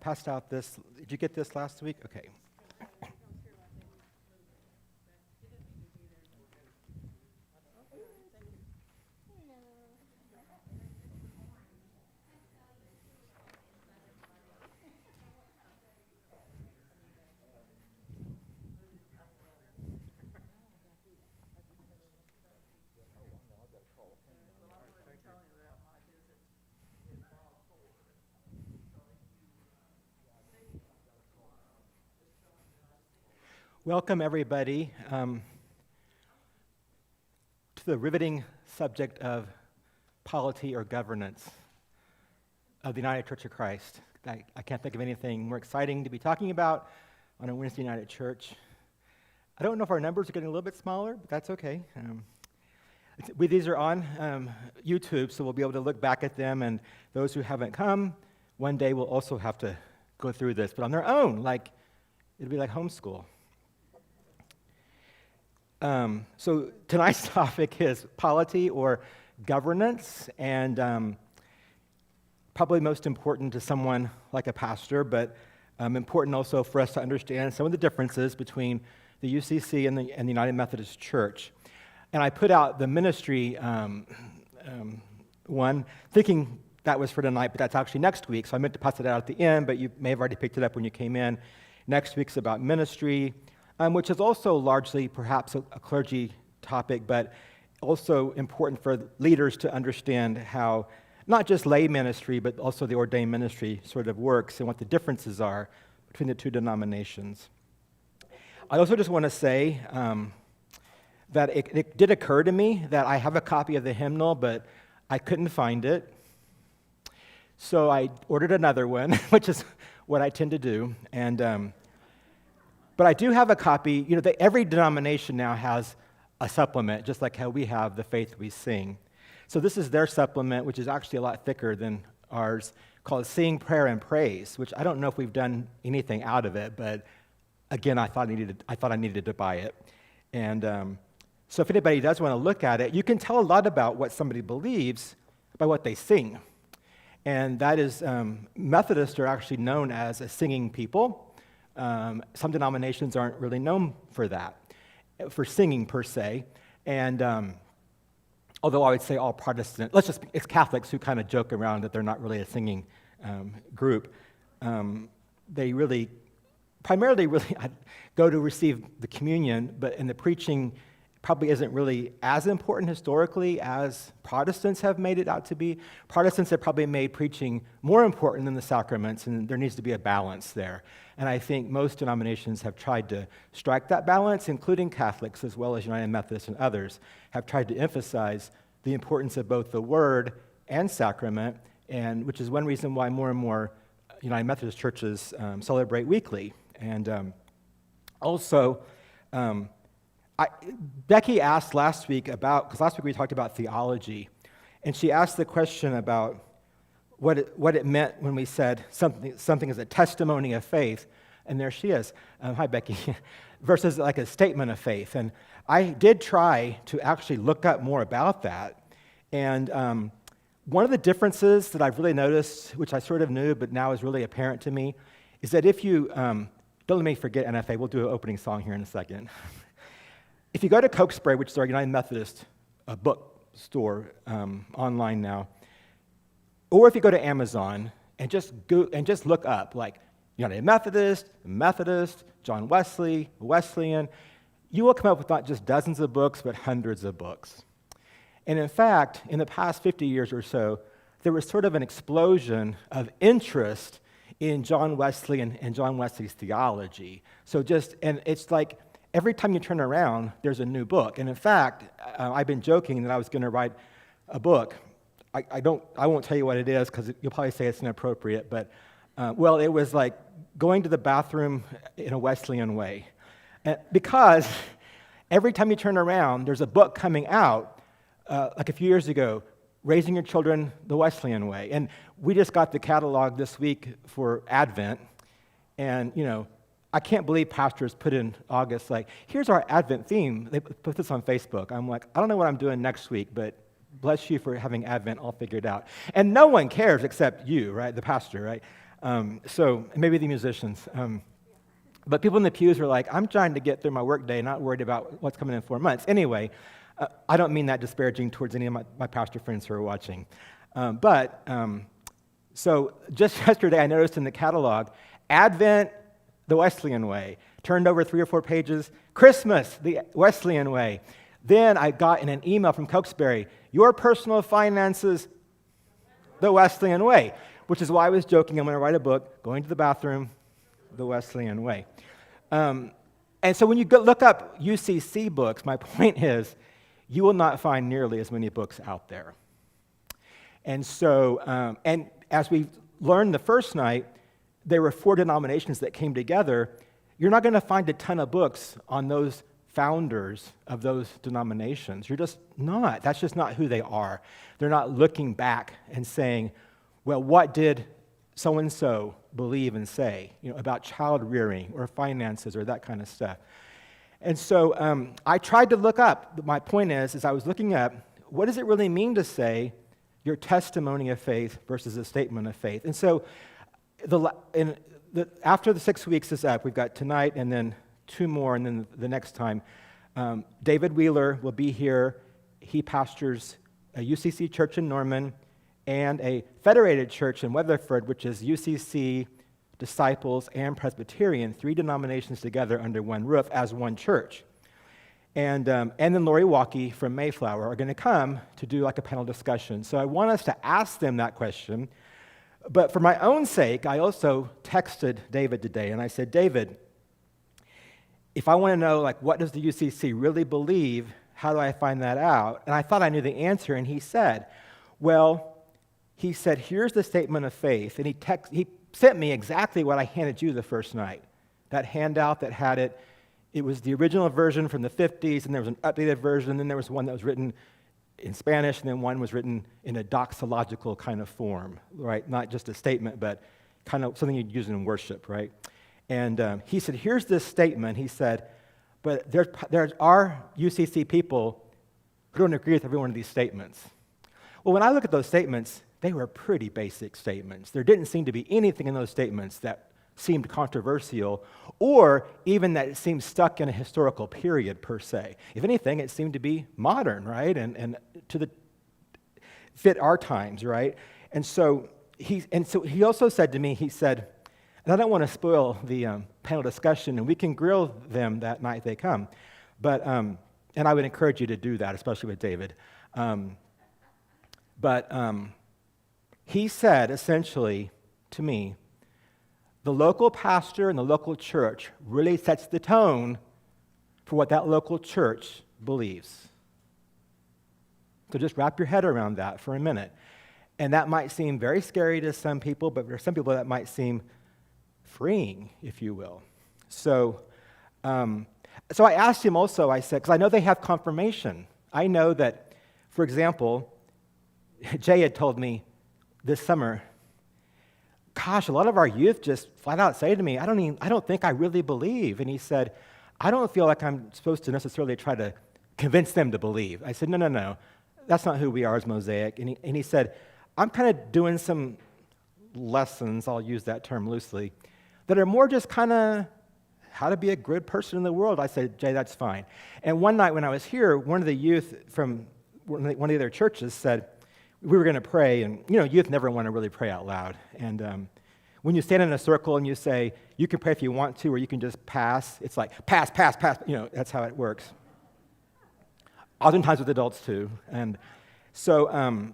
passed out this. Did you get this last week? Okay. Welcome, everybody, to the riveting subject of polity or governance of the United Church of Christ. I can't think of anything more exciting to be talking about on a Wednesday night at church. I don't know if our numbers are getting a little bit smaller, but that's okay. These are on YouTube, so we'll be able to look back at them, and those who haven't come, one day will also have to go through this, but on their own, it'll be like homeschool. So tonight's topic is polity or governance, and probably most important to someone like a pastor, but important also for us to understand some of the differences between the UCC and the United Methodist Church. And I put out the ministry one, thinking that was for tonight, but that's actually next week, so I meant to pass it out at the end, but you may have already picked it up when you came in. Next week's about ministry, which is also largely perhaps a clergy topic, but also important for leaders to understand how not just lay ministry, but also the ordained ministry sort of works and what the differences are between the two denominations. I also just want to say that it did occur to me that I have a copy of the hymnal, but I couldn't find it. So I ordered another one, which is what I tend to do, and but I do have a copy. Every denomination now has a supplement, just like how we have the Faith We Sing. So this is their supplement, which is actually a lot thicker than ours, called Sing, Prayer, and Praise, which I don't know if we've done anything out of it, but again, I thought I needed to buy it. And so if anybody does want to look at it, you can tell a lot about what somebody believes by what they sing. And that is, Methodists are actually known as a singing people. Some denominations aren't really known for that, for singing per se. And although I would say all Protestant, it's Catholics who kind of joke around that they're not really a singing group. They primarily go to receive the communion, but in the preaching probably isn't really as important historically as Protestants have made it out to be. Protestants have probably made preaching more important than the sacraments, and there needs to be a balance there. And I think most denominations have tried to strike that balance, including Catholics as well as United Methodists and others, have tried to emphasize the importance of both the Word and sacrament, and which is one reason why more and more United Methodist churches celebrate weekly. And also, Becky asked last week because last week we talked about theology, and she asked the question about what it meant when we said something is a testimony of faith, and there she is. Hi, Becky. Versus like a statement of faith. And I did try to actually look up more about that, and one of the differences that I've really noticed, which I sort of knew but now is really apparent to me, is that if you, don't let me forget NFA, we'll do an opening song here in a second. If you go to Cokesbury, which is our United Methodist bookstore online now, or if you go to Amazon and just look up like United Methodist, John Wesley, Wesleyan, you will come up with not just dozens of books, but hundreds of books. And in fact, in the past 50 years or so, there was sort of an explosion of interest in John Wesley and John Wesley's theology. And it's like, every time you turn around, there's a new book. And in fact, I've been joking that I was going to write a book. I won't tell you what it is because you'll probably say it's inappropriate. But it was like going to the bathroom in a Wesleyan way, because every time you turn around, there's a book coming out. Like a few years ago, Raising Your Children the Wesleyan Way, and we just got the catalog this week for Advent, and I can't believe pastors put in August, like, here's our Advent theme. They put this on Facebook. I'm like, I don't know what I'm doing next week, but bless you for having Advent all figured out. And no one cares except you, right, the pastor, right? So maybe the musicians. But people in the pews are like, I'm trying to get through my workday, not worried about what's coming in 4 months. Anyway, I don't mean that disparaging towards any of my pastor friends who are watching. So just yesterday, I noticed in the catalog, Advent, the Wesleyan way. Turned over 3 or 4 pages, Christmas, the Wesleyan way. Then I got in an email from Cokesbury, your personal finances, the Wesleyan way, which is why I was joking, I'm going to write a book, going to the bathroom, the Wesleyan way. And so when you look up UCC books, my point is, you will not find nearly as many books out there. And so, and as we learned the first night, there were 4 denominations that came together. You're not going to find a ton of books on those founders of those denominations. You're just not. That's just not who they are. They're not looking back and saying, well, what did so-and-so believe and say, about child rearing or finances or that kind of stuff. And so I tried to look up. My point is I was looking up, what does it really mean to say your testimony of faith versus a statement of faith? And so after the 6 weeks is up, we've got tonight and then 2 more, and then the next time, David Wheeler will be here. He pastors a UCC church in Norman and a federated church in Weatherford, which is UCC, Disciples, and Presbyterian, 3 denominations together under one roof as one church. And then Lori Walkie from Mayflower are going to come to do like a panel discussion. So I want us to ask them that question. But for my own sake, I also texted David today, and I said, David, if I want to know, what does the UCC really believe, how do I find that out? And I thought I knew the answer, and he said, here's the statement of faith, and he sent me exactly what I handed you the first night, that handout that had it. It was the original version from the 50s, and there was an updated version, and then there was one that was written in Spanish, and then one was written in a doxological kind of form, right? Not just a statement, but kind of something you'd use in worship, right? And he said, here's this statement. He said, but there are UCC people who don't agree with every one of these statements. Well, when I look at those statements, they were pretty basic statements. There didn't seem to be anything in those statements that seemed controversial, or even that it seemed stuck in a historical period per se. If anything, it seemed to be modern, right, and fit our times, right? And so he also said to me, he said, and I don't want to spoil the panel discussion, and we can grill them that night they come, but and I would encourage you to do that, especially with David. He said essentially to me, the local pastor and the local church really sets the tone for what that local church believes. So just wrap your head around that for a minute. And that might seem very scary to some people, but for some people that might seem freeing, if you will. So I asked him also, I said, because I know they have confirmation. I know that, for example, Jay had told me this summer, gosh, a lot of our youth just flat out say to me, I don't think I really believe. And he said, I don't feel like I'm supposed to necessarily try to convince them to believe. I said, no, that's not who we are as Mosaic. And he said, I'm kind of doing some lessons, I'll use that term loosely, that are more just kind of how to be a good person in the world. I said, Jay, that's fine. And one night when I was here, one of the youth from one of the other churches said, we were going to pray, and youth never want to really pray out loud. And when you stand in a circle and you say, you can pray if you want to, or you can just pass, it's like, pass, that's how it works. Oftentimes with adults too. And so,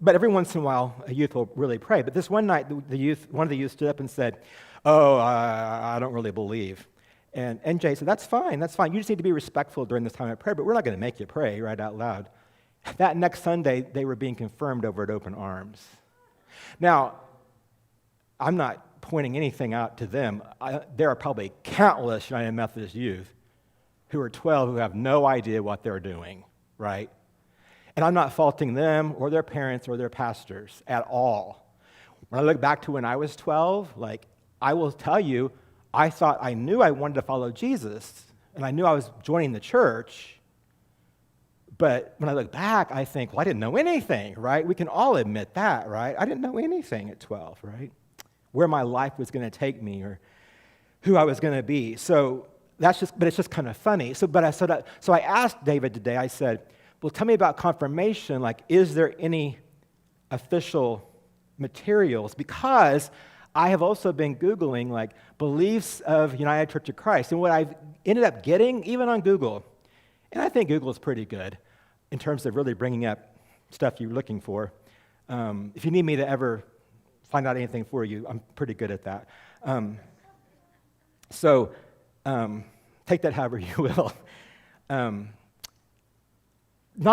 but every once in a while, a youth will really pray. But this one night, one of the youth stood up and said, I don't really believe. And Jay said, that's fine. You just need to be respectful during this time of prayer, but we're not going to make you pray right out loud. That next Sunday, they were being confirmed over at Open Arms. Now, I'm not pointing anything out to them. There are probably countless United Methodist youth who are 12 who have no idea what they're doing, right? And I'm not faulting them or their parents or their pastors at all. When I look back to when I was 12, I will tell you, I knew I wanted to follow Jesus, and I knew I was joining the church. But when I look back, I think, well, I didn't know anything, right? We can all admit that, right? I didn't know anything at 12, right? where my life was going to take me or who I was going to be. So but it's just kind of funny. So I asked David today, I said, well, tell me about confirmation. Like, is there any official materials? Because I have also been Googling, like, beliefs of United Church of Christ. And what I've ended up getting, even on Google, and I think Google is pretty good in terms of really bringing up stuff you're looking for. If you need me to ever find out anything for you, I'm pretty good at that. So take that however you will. Not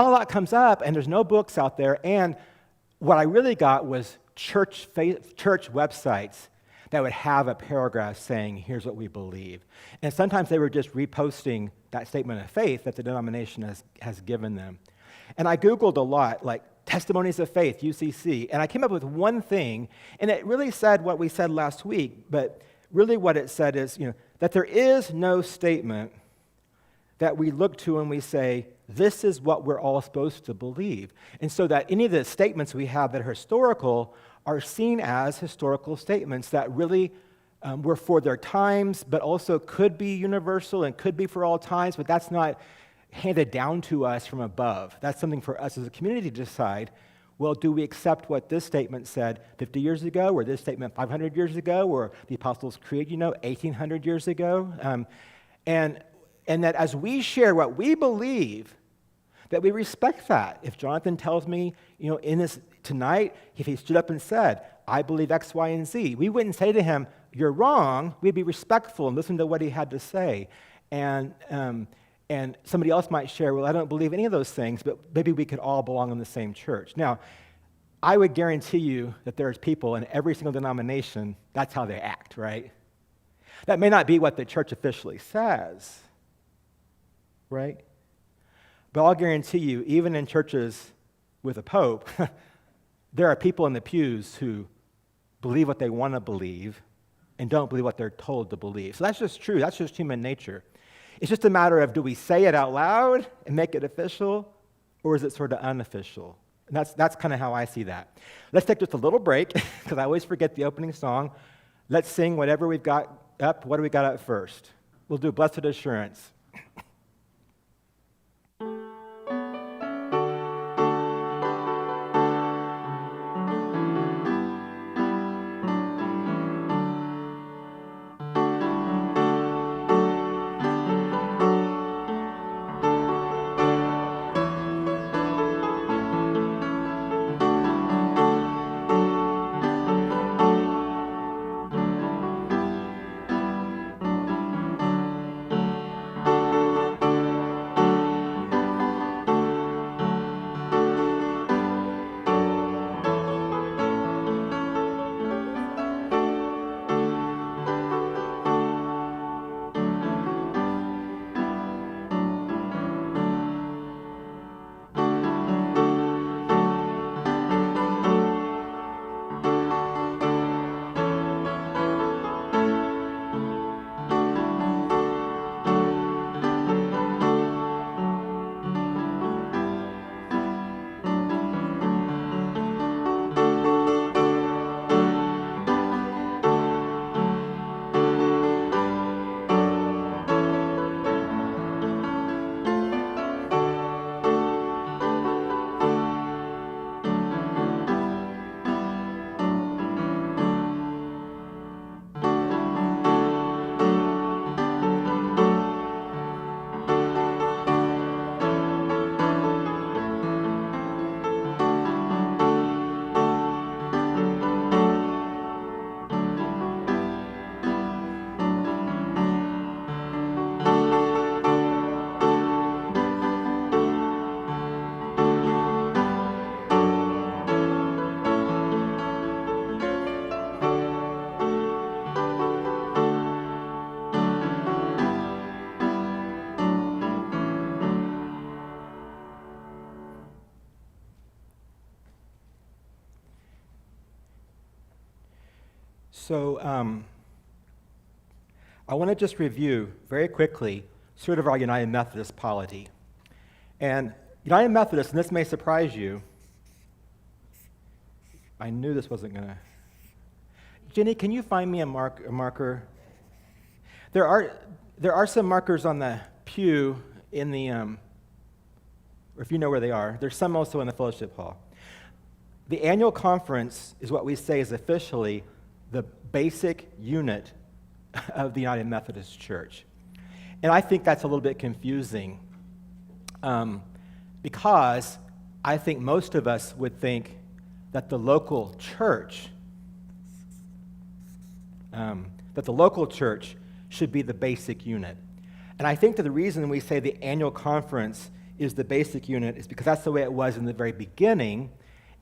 a lot comes up, and there's no books out there. And what I really got was church websites that would have a paragraph saying, here's what we believe. And sometimes they were just reposting that statement of faith that the denomination has given them. And I Googled a lot, like testimonies of faith, UCC, and I came up with one thing, and it really said what we said last week, but really what it said is, that there is no statement that we look to and we say, this is what we're all supposed to believe. And so that any of the statements we have that are historical are seen as historical statements that really were for their times, but also could be universal and could be for all times, but that's not handed down to us from above. That's something for us as a community to decide. Well, do we accept what this statement said 50 years ago, or this statement 500 years ago, or the Apostles' Creed, 1,800 years ago? And that as we share what we believe, that we respect that. If Jonathan tells me, in this tonight, if he stood up and said, I believe X, Y, and Z, we wouldn't say to him, you're wrong. We'd be respectful and listen to what he had to say. And somebody else might share, well, I don't believe any of those things, but maybe we could all belong in the same church. Now, I would guarantee you that there's people in every single denomination, that's how they act, right? That may not be what the church officially says, right? But I'll guarantee you, even in churches with a pope, there are people in the pews who believe what they want to believe and don't believe what they're told to believe. So that's just true. That's just human nature. It's just a matter of, do we say it out loud and make it official, or is it sort of unofficial? And that's kind of how I see that. Let's take just a little break, because I always forget the opening song. Let's sing whatever we've got up. What do we got up first? We'll do Blessed Assurance. So I want to just review very quickly sort of our United Methodist polity. And United Methodist, and this may surprise you, I knew this wasn't going to... Jenny, can you find me a marker? There are some markers on the pew in the, or if you know where they are. There's some also in the fellowship hall. The annual conference is what we say is officially the basic unit of the United Methodist Church. And I think that's a little bit confusing because I think most of us would think that the local church should be the basic unit. And I think that the reason we say the annual conference is the basic unit is because that's the way it was in the very beginning,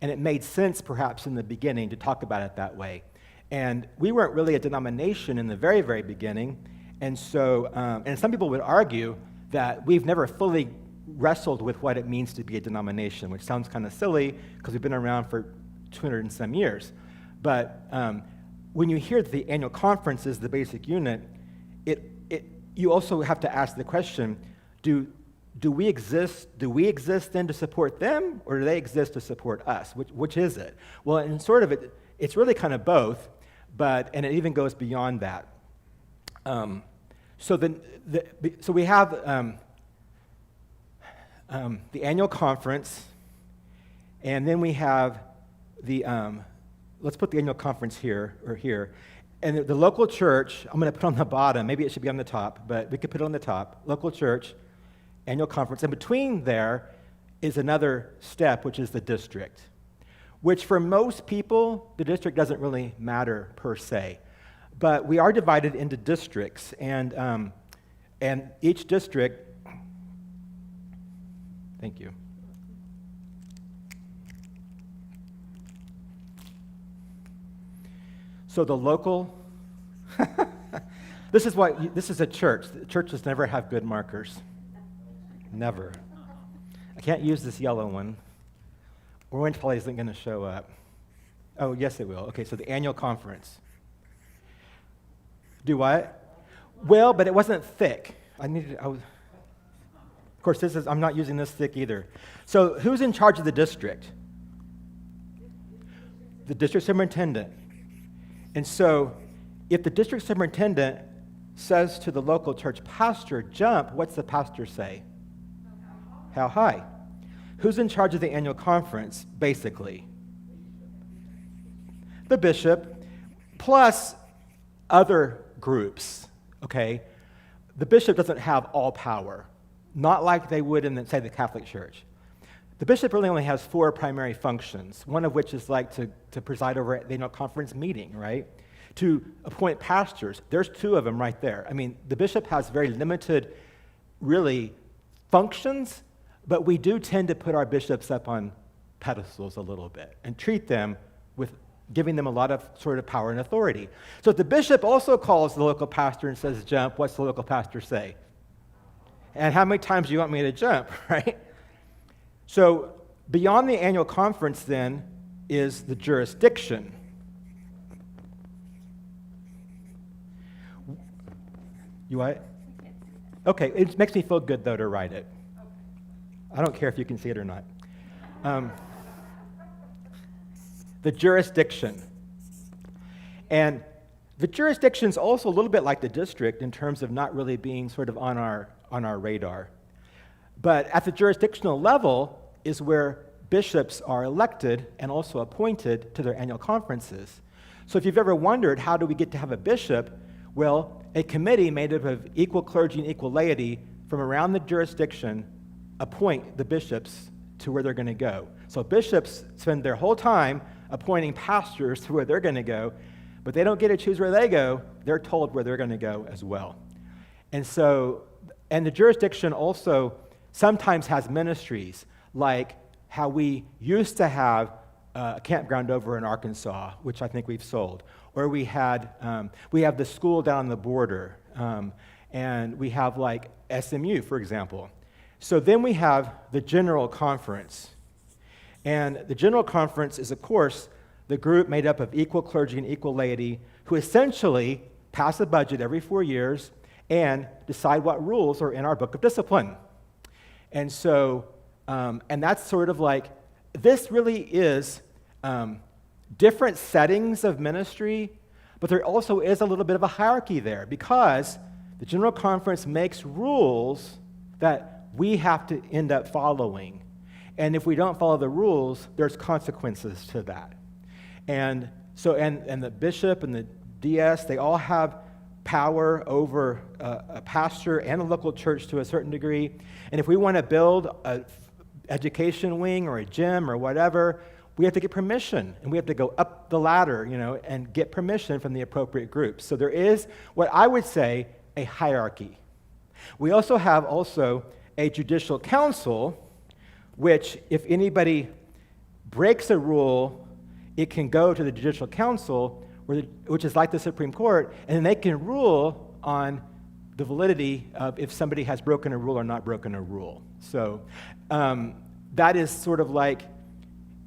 and it made sense perhaps in the beginning to talk about it that way. And we weren't really a denomination in the very, very beginning, and so, and some people would argue that we've never fully wrestled with what it means to be a denomination, which sounds kind of silly because we've been around for 200 and some years. But when you hear that the annual conference is the basic unit, you also have to ask the question, do we exist then to support them, or do they exist to support us? Which is it? Well, and sort of it's really kind of both, and it even goes beyond that. So we have the annual conference, and then we have the let's put the annual conference here or here. And the local church, I'm going to put on the bottom. Maybe it should be on the top, but we could put it on the top. Local church, annual conference. And between there is another step, which is the district, which for most people, the district doesn't really matter per se. But we are divided into districts, and each district, thank you. So the local, this is a church. The churches never have good markers. Never. I can't use this yellow one. Orange probably isn't going to show up. Oh, yes, it will. Okay, so the annual conference. Do what? Well, but it wasn't thick. Of course, I'm not using this thick either. So who's in charge of the district? The district superintendent. And so if the district superintendent says to the local church pastor, jump, what's the pastor say? How high? Who's in charge of the annual conference, basically? The bishop, plus other groups, okay? The bishop doesn't have all power, not like they would in, say, the Catholic Church. The bishop really only has 4 primary functions, one of which is like to preside over the annual conference meeting, right? To appoint pastors. There's 2 of them right there. I mean, the bishop has very limited, really, functions, but we do tend to put our bishops up on pedestals a little bit and treat them with giving them a lot of sort of power and authority. So if the bishop also calls the local pastor and says, jump, what's the local pastor say? And how many times do you want me to jump, right? So beyond the annual conference, then, is the jurisdiction. You what? Okay, it makes me feel good, though, to write it. I don't care if you can see it or not. The jurisdiction. And the jurisdiction's also a little bit like the district in terms of not really being sort of on our radar. But at the jurisdictional level is where bishops are elected and also appointed to their annual conferences. So if you've ever wondered, how do we get to have a bishop? Well, a committee made up of equal clergy and equal laity from around the jurisdiction appoint the bishops to where they're going to go. So bishops spend their whole time appointing pastors to where they're going to go, but they don't get to choose where they go. They're told where they're going to go as well. And the jurisdiction also sometimes has ministries, like how we used to have a campground over in Arkansas, which I think we've sold. Or we have the school down the border, and we have like SMU, for example. So then we have the General Conference. And the General Conference is, of course, the group made up of equal clergy and equal laity who essentially pass a budget every 4 years and decide what rules are in our book of discipline. And so, and that's sort of like, this really is different settings of ministry, But there also is a little bit of a hierarchy there because the General Conference makes rules that we have to end up following. And if we don't follow the rules, there's consequences to that. And so, and the bishop and the DS, they all have power over a pastor and a local church to a certain degree. And if we want to build an education wing or a gym or whatever, we have to get permission, and we have to go up the ladder, and get permission from the appropriate groups. So there is what I would say a hierarchy. We also have a judicial council, which if anybody breaks a rule, it can go to the judicial council, which is like the Supreme Court, and then they can rule on the validity of if somebody has broken a rule or not broken a rule. So that is sort of like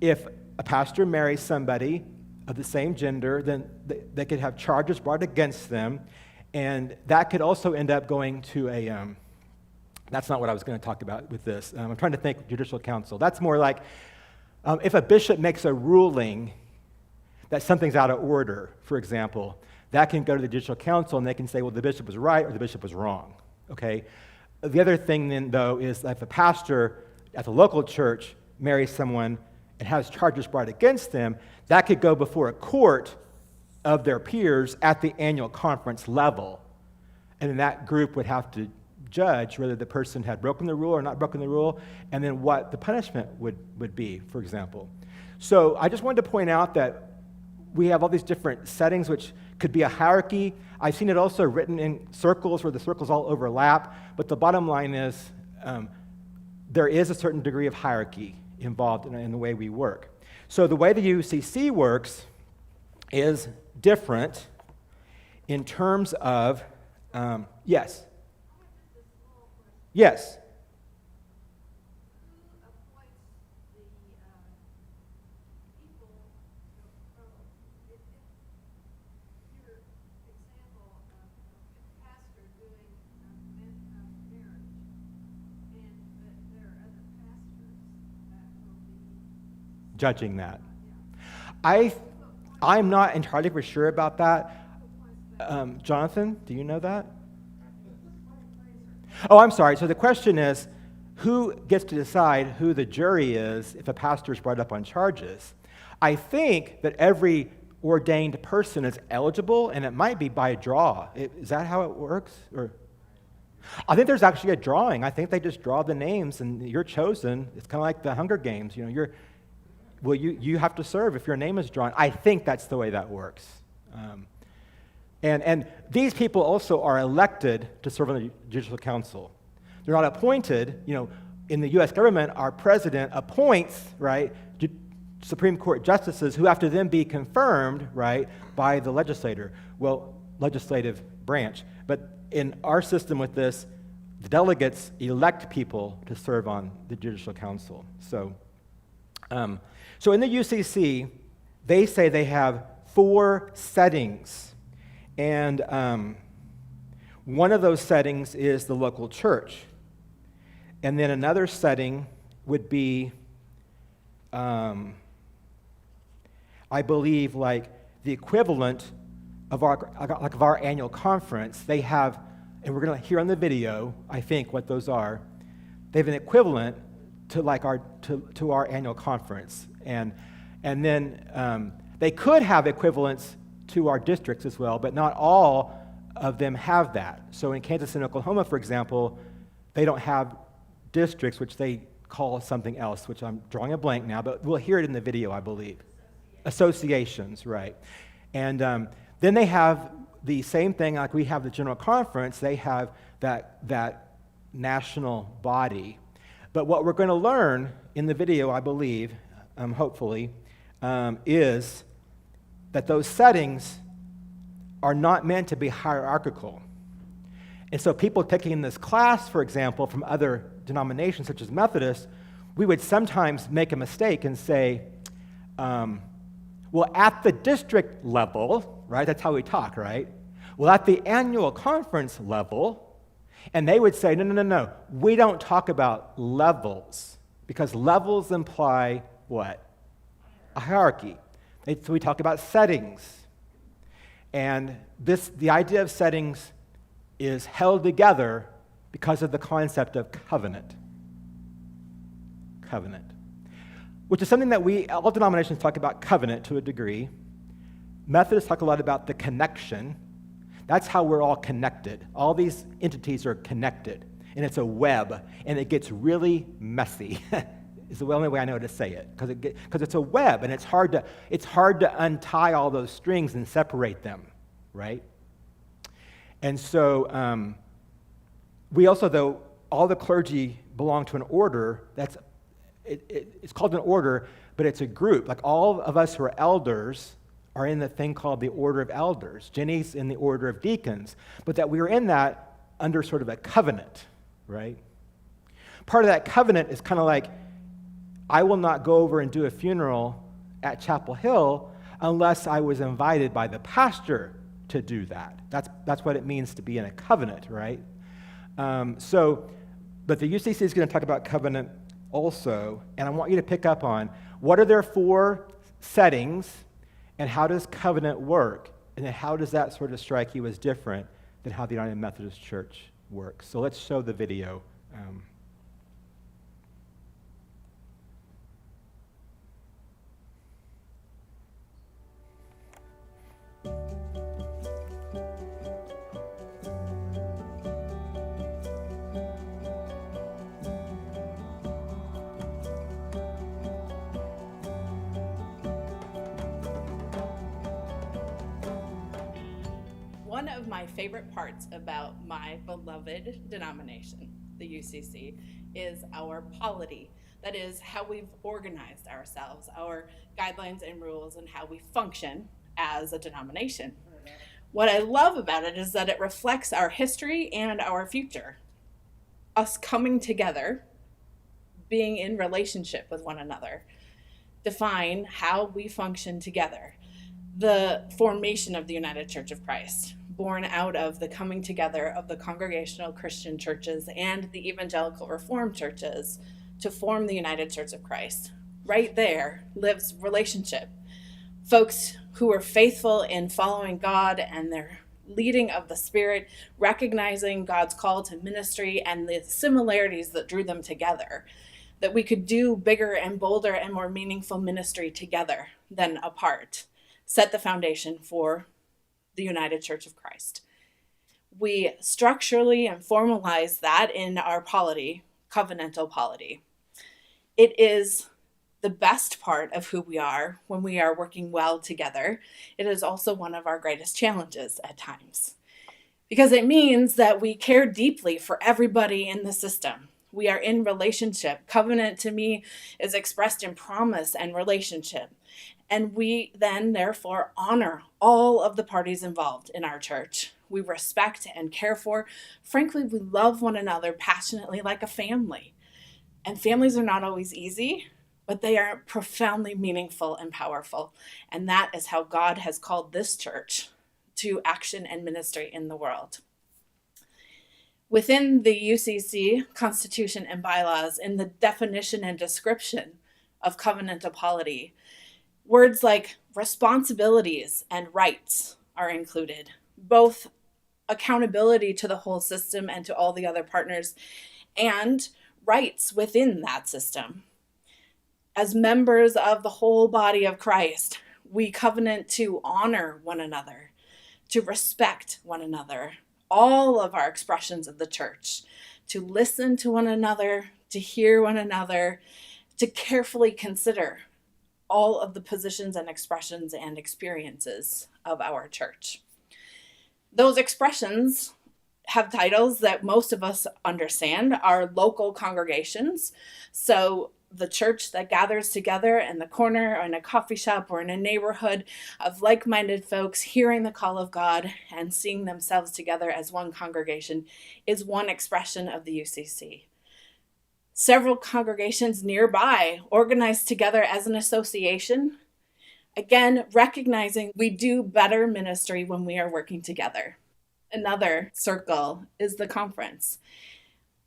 if a pastor marries somebody of the same gender, then they could have charges brought against them, and that could also end up going to a, that's not what I was going to talk about with this. I'm trying to think judicial council. That's more like if a bishop makes a ruling that something's out of order, for example, that can go to the judicial council, and they can say, well, the bishop was right or the bishop was wrong, okay? The other thing then, though, is that if a pastor at the local church marries someone and has charges brought against them, that could go before a court of their peers at the annual conference level. And then that group would have to judge whether the person had broken the rule or not broken the rule, and then what the punishment would be, for example. So I just wanted to point out that we have all these different settings, which could be a hierarchy. I've seen it also written in circles where the circles all overlap, but the bottom line is there is a certain degree of hierarchy involved in the way we work. So the way the UCC works is different in terms of, yes? Yes? Judging that. I'm not entirely for sure about that. Jonathan, do you know that? Oh, I'm sorry. So the question is, who gets to decide who the jury is if a pastor is brought up on charges? I think that every ordained person is eligible, and it might be by a draw. Is that how it works? Or I think there's actually a drawing. I think they just draw the names, and you're chosen. It's kind of like the Hunger Games. You have to serve if your name is drawn. I think that's the way that works. And these people also are elected to serve on the Judicial Council. They're not appointed. In the U.S. government, our president appoints, right, Supreme Court justices who have to then be confirmed, right, by the legislative branch. But in our system with this, the delegates elect people to serve on the Judicial Council. So in the UCC, they say they have 4 settings. And one of those settings is the local church. And then another setting would be, I believe, like the equivalent of our annual conference. They have, and we're going to hear on the video, I think, what those are. They have an equivalent to our annual conference. And then they could have equivalents to our districts as well, but not all of them have that. So in Kansas and Oklahoma, for example, they don't have districts, which they call something else, which I'm drawing a blank now, but we'll hear it in the video, I believe. Associations, right. And then they have the same thing, like we have the General Conference, they have that national body. But what we're going to learn in the video, I believe, hopefully, is that those settings are not meant to be hierarchical. And so people taking this class, for example, from other denominations such as Methodist, we would sometimes make a mistake and say, well, at the district level, right, that's how we talk, right? Well, at the annual conference level, and they would say, no, we don't talk about levels, because levels imply what? A hierarchy. So we talk about settings. And the idea of settings is held together because of the concept of covenant. Covenant. Which is something that all denominations talk about covenant to a degree. Methodists talk a lot about the connection. That's how we're all connected. All these entities are connected. And it's a web, and it gets really messy. Is the only way I know to say it, because it's a web, and it's hard to untie all those strings and separate them, right? And so we also, though, all the clergy belong to an order. It's called an order, but it's a group. Like all of us who are elders are in the thing called the order of elders. Jenny's in the order of deacons, but that we are in that under sort of a covenant, right? Part of that covenant is kind of like, I will not go over and do a funeral at Chapel Hill unless I was invited by the pastor to do that. That's what it means to be in a covenant, right? But the UCC is going to talk about covenant also, and I want you to pick up on what are their 4 settings, and how does covenant work, and then how does that sort of strike you as different than how the United Methodist Church works. So let's show the video. One of my favorite parts about my beloved denomination, the UCC, is our polity. That is how we've organized ourselves, our guidelines and rules, and how we function as a denomination. What I love about it is that it reflects our history and our future. Us coming together, being in relationship with one another, define how we function together. The formation of the United Church of Christ, born out of the coming together of the Congregational Christian churches and the Evangelical Reformed churches to form the United Church of Christ. Right there lives relationship. Folks who are faithful in following God and their leading of the Spirit, recognizing God's call to ministry and the similarities that drew them together, that we could do bigger and bolder and more meaningful ministry together than apart, set the foundation for the United Church of Christ. We structurally and formalize that in our polity, covenantal polity. It is the best part of who we are when we are working well together. It is also one of our greatest challenges at times, because it means that we care deeply for everybody in the system. We are in relationship. Covenant to me is expressed in promise and relationship. And we then, therefore, honor all of the parties involved in our church. We respect and care for. Frankly, we love one another passionately like a family. And families are not always easy, but they are profoundly meaningful and powerful. And that is how God has called this church to action and ministry in the world. Within the UCC Constitution and bylaws, in the definition and description of covenantal polity, words like responsibilities and rights are included, both accountability to the whole system and to all the other partners, and rights within that system. As members of the whole body of Christ, we covenant to honor one another, to respect one another, all of our expressions of the church, to listen to one another, to hear one another, to carefully consider all of the positions and expressions and experiences of our church. Those expressions have titles that most of us understand, are local congregations. So the church that gathers together in the corner or in a coffee shop or in a neighborhood of like-minded folks hearing the call of God and seeing themselves together as one congregation is one expression of the UCC. Several congregations nearby organized together as an association, again, recognizing we do better ministry when we are working together. Another circle is the conference.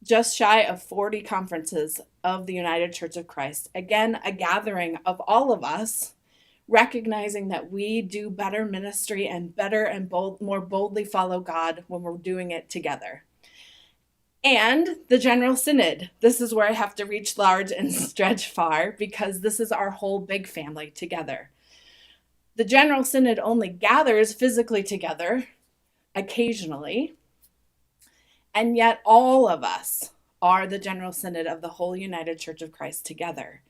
Just shy of 40 conferences of the United Church of Christ. Again, a gathering of all of us recognizing that we do better ministry and more boldly follow God when we're doing it together. And the General Synod. This is where I have to reach large and stretch far, because this is our whole big family together. The General Synod only gathers physically together occasionally, and yet all of us are the General Synod of the whole United Church of Christ together.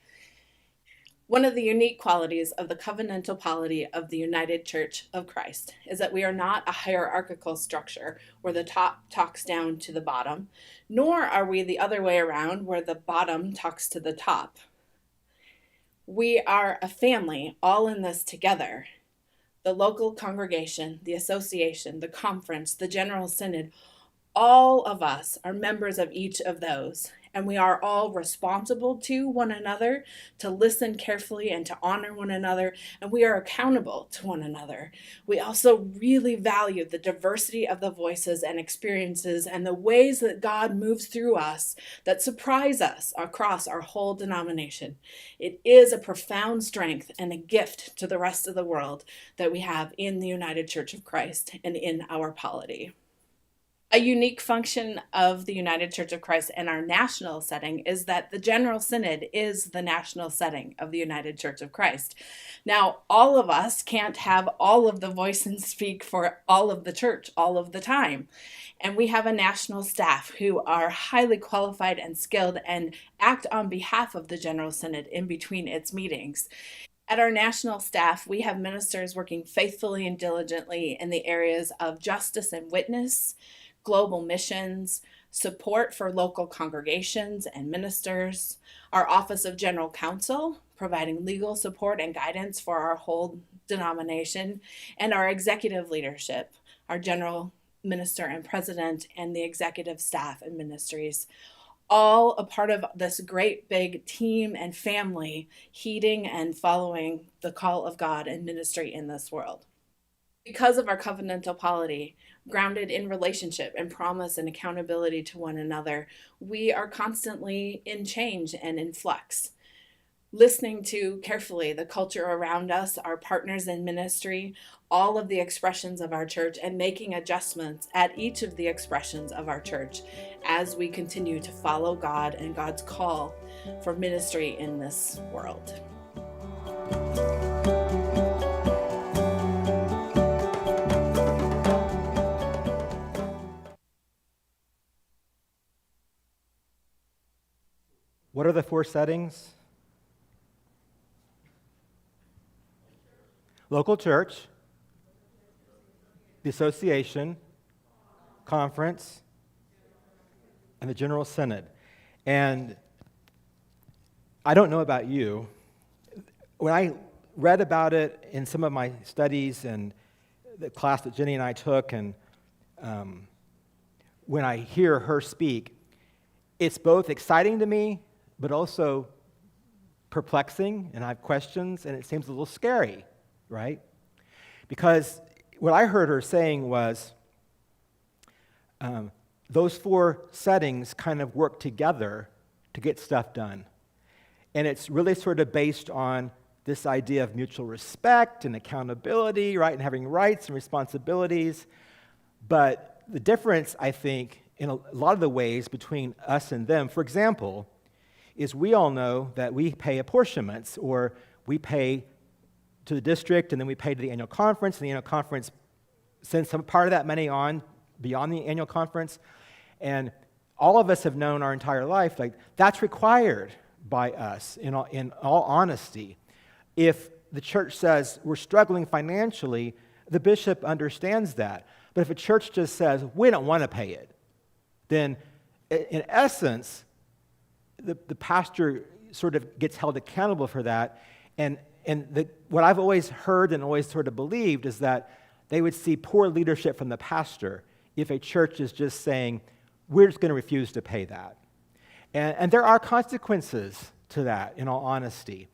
One of the unique qualities of the covenantal polity of the United Church of Christ is that we are not a hierarchical structure where the top talks down to the bottom, nor are we the other way around where the bottom talks to the top. We are a family all in this together. The local congregation, the association, the conference, the General Synod, all of us are members of each of those, and we are all responsible to one another, to listen carefully and to honor one another, and we are accountable to one another. We also really value the diversity of the voices and experiences and the ways that God moves through us that surprise us across our whole denomination. It is a profound strength and a gift to the rest of the world that we have in the United Church of Christ and in our polity. A unique function of the United Church of Christ in our national setting is that the General Synod is the national setting of the United Church of Christ. Now, all of us can't have all of the voice and speak for all of the church all of the time. And we have a national staff who are highly qualified and skilled and act on behalf of the General Synod in between its meetings. At our national staff, we have ministers working faithfully and diligently in the areas of justice and witness, global missions, support for local congregations and ministers, our Office of General Counsel, providing legal support and guidance for our whole denomination, and our executive leadership, our general minister and president, and the executive staff and ministries, all a part of this great big team and family, heeding and following the call of God and ministry in this world. Because of our covenantal polity, grounded in relationship and promise and accountability to one another, we are constantly in change and in flux. Listening to carefully the culture around us, our partners in ministry, all of the expressions of our church, and making adjustments at each of the expressions of our church as we continue to follow God and God's call for ministry in this world. What are the 4 settings? Local church, the association, conference, and the General Synod. And I don't know about you. When I read about it in some of my studies and the class that Jenny and I took, and when I hear her speak, it's both exciting to me, but also perplexing, and I have questions, and it seems a little scary, right? Because what I heard her saying was those 4 settings kind of work together to get stuff done. And it's really sort of based on this idea of mutual respect and accountability, right, and having rights and responsibilities. But the difference, I think, in a lot of the ways between us and them, for example, is we all know that we pay apportionments, or we pay to the district, and then we pay to the annual conference, and the annual conference sends some part of that money on beyond the annual conference. And all of us have known our entire life, like, that's required by us in all honesty. If the church says we're struggling financially, the bishop understands that. But if a church just says, we don't want to pay it, then in essence, the pastor sort of gets held accountable for that. And what I've always heard and always sort of believed is that they would see poor leadership from the pastor if a church is just saying, we're just going to refuse to pay that. And there are consequences to that, in all honesty.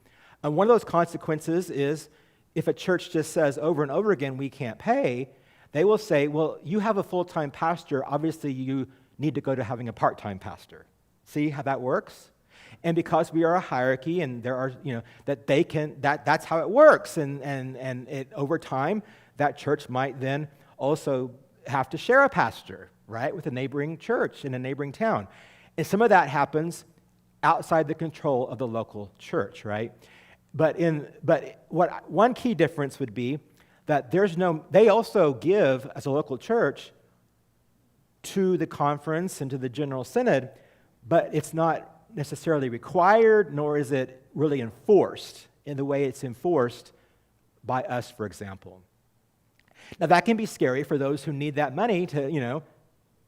And one of those consequences is if a church just says over and over again, we can't pay, they will say, well, you have a full-time pastor, obviously you need to go to having a part-time pastor. See how that works? And because we are a hierarchy and there are, that they can, that's how it works. And over time, that church might then also have to share a pastor, right, with a neighboring church in a neighboring town. And some of that happens outside the control of the local church, right? But one key difference would be that they also give, as a local church, to the conference and to the General Synod, but it's not necessarily required, nor is it really enforced in the way it's enforced by us, for example. Now, that can be scary for those who need that money to,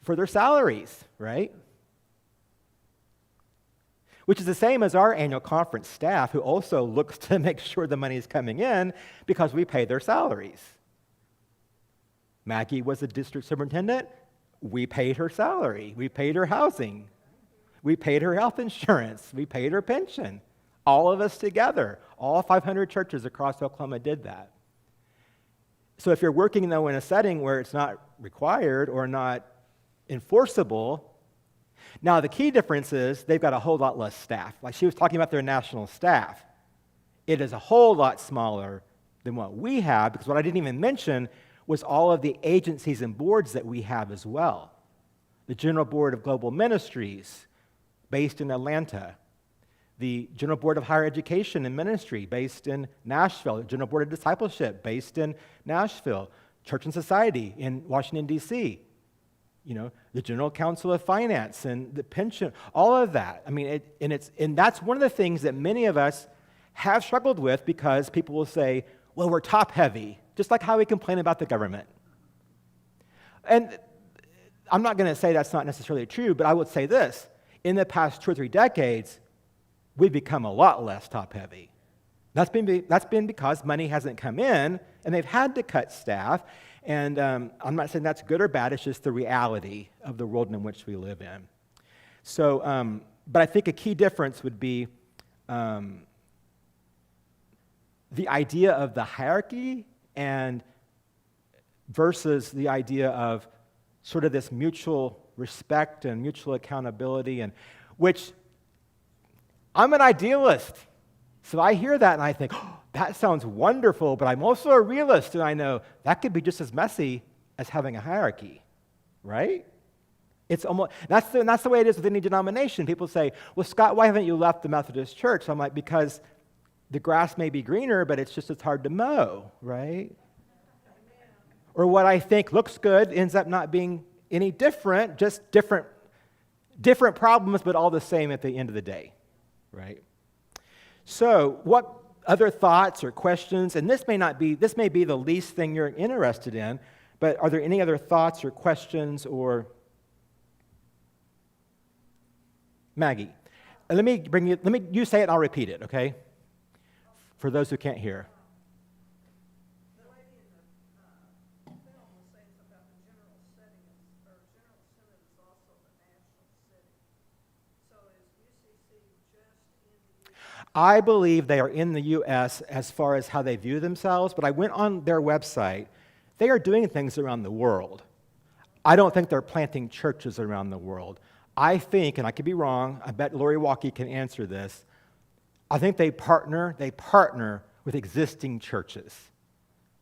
for their salaries, right? Which is the same as our annual conference staff, who also looks to make sure the money is coming in because we pay their salaries. Maggie was a district superintendent. We paid her salary. We paid her housing. We paid her health insurance. We paid her pension. All of us together, all 500 churches across Oklahoma did that. So if you're working, though, in a setting where it's not required or not enforceable, now the key difference is they've got a whole lot less staff. Like she was talking about their national staff. It is a whole lot smaller than what we have, because what I didn't even mention was all of the agencies and boards that we have as well. The General Board of Global Ministries, based in Atlanta. The General Board of Higher Education and Ministry, based in Nashville. The General Board of Discipleship, based in Nashville. Church and Society in Washington, D.C. The General Council of Finance and the pension, all of that. I mean, and that's one of the things that many of us have struggled with, because people will say, well, we're top-heavy, just like how we complain about the government. And I'm not going to say that's not necessarily true, but I would say this. In the past 2 or 3 decades, we've become a lot less top-heavy. That's been because money hasn't come in, and they've had to cut staff. And I'm not saying that's good or bad. It's just the reality of the world in which we live in. So, but I think a key difference would be the idea of the hierarchy and versus the idea of sort of this mutual respect and mutual accountability, and which I'm an idealist. So I hear that and I think, oh, that sounds wonderful, but I'm also a realist, and I know that could be just as messy as having a hierarchy, right? It's almost that's the way it is with any denomination. People say, well, Scott, why haven't you left the Methodist Church? I'm like, because the grass may be greener, but it's hard to mow, right? Or what I think looks good ends up not being any different, just different problems, but all the same at the end of the day, right? So what other thoughts or questions, and this may be the least thing you're interested in, but are there any other thoughts or questions? Or Maggie, you say it and I'll repeat it, okay? For those who can't hear. The lady in the film was saying something about the general setting, or general synod is also the national setting. So is UCC just in the U.S.? I believe they are in the U.S. as far as how they view themselves, but I went on their website. They are doing things around the world. I don't think they're planting churches around the world. I think, and I could be wrong, I bet Lori Walkie can answer this, I think they partner with existing churches.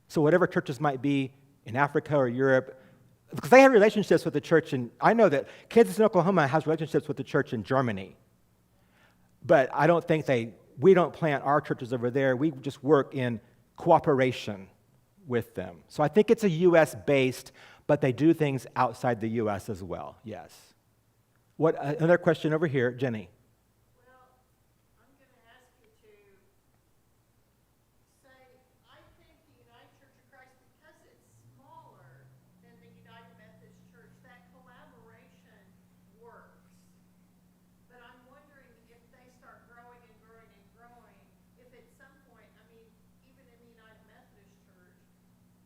So whatever churches might be in Africa or Europe, because they have relationships with the church, and I know that Kansas and Oklahoma has relationships with the church in Germany. But I don't think we don't plant our churches over there. We just work in cooperation with them. So I think it's a U.S.-based, but they do things outside the U.S. as well, yes. What another question over here, Jenny? Well, I'm going to ask you to say, I think the United Church of Christ, because it's smaller than the United Methodist Church, that collaboration works. But I'm wondering if they start growing and growing and growing, if at some point, I mean, even in the United Methodist Church,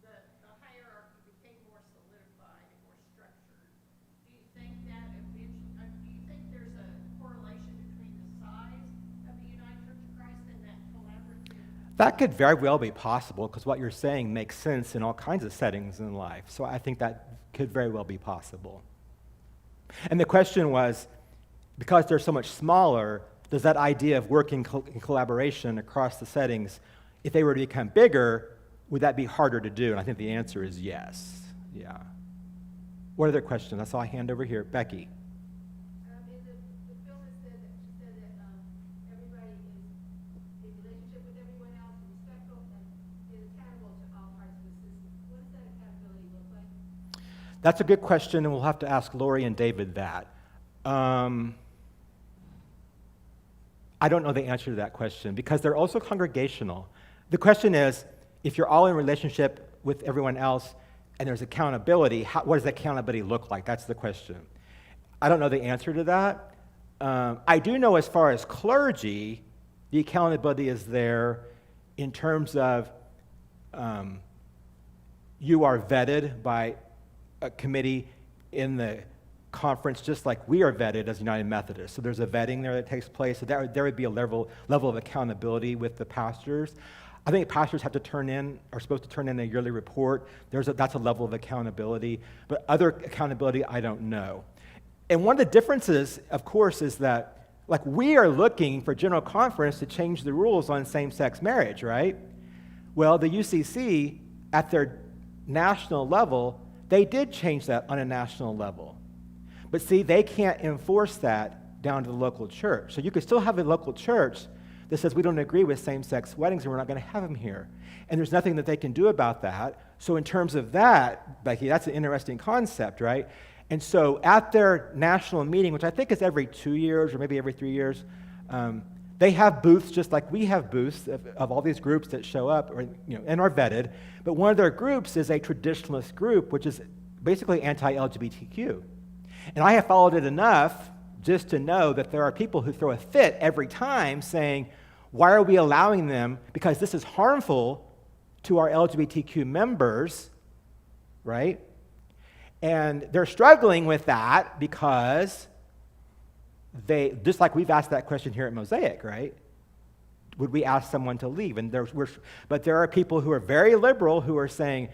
the hierarchy became more solidified and more structured. Do you think that eventually, do you think there's a correlation between the size of the United Church of Christ and that collaborative? That could very well be possible, because what you're saying makes sense in all kinds of settings in life. So I think that could very well be possible. And the question was, because they're so much smaller, does that idea of working in collaboration across the settings, if they were to become bigger, would that be harder to do? And I think the answer is yes. Yeah. What other questions? I saw a hand over here. Becky. In the film it said that she said that everybody is in relationship with everyone else, respectful, and is accountable to all parts of the system. What does that accountability look like? That's a good question, and we'll have to ask Lori and David that. I don't know the answer to that question because they're also congregational. The question is, if you're all in relationship with everyone else and there's accountability, what does accountability look like? That's the question. I don't know the answer to that. I do know as far as clergy, the accountability is there in terms of you are vetted by a committee in the conference, just like we are vetted as United Methodists. So there's a vetting there that takes place. So there would be a level of accountability with the pastors. I think pastors are supposed to turn in a yearly report. That's a level of accountability. But other accountability, I don't know. And one of the differences, of course, is that like we are looking for General Conference to change the rules on same-sex marriage, right? Well, the UCC, at their national level, they did change that on a national level. But see, they can't enforce that down to the local church. So you could still have a local church that says we don't agree with same-sex weddings and we're not going to have them here. And there's nothing that they can do about that. So in terms of that, Becky, that's an interesting concept, right? And so at their national meeting, which I think is every 2 years or maybe every 3 years, they have booths just like we have booths of all these groups that show up and are vetted. But one of their groups is a traditionalist group, which is basically anti-LGBTQ. And I have followed it enough just to know that there are people who throw a fit every time saying, why are we allowing them? Because this is harmful to our LGBTQ members, right? And they're struggling with that because just like we've asked that question here at Mosaic, right? Would we ask someone to leave? But there are people who are very liberal who are saying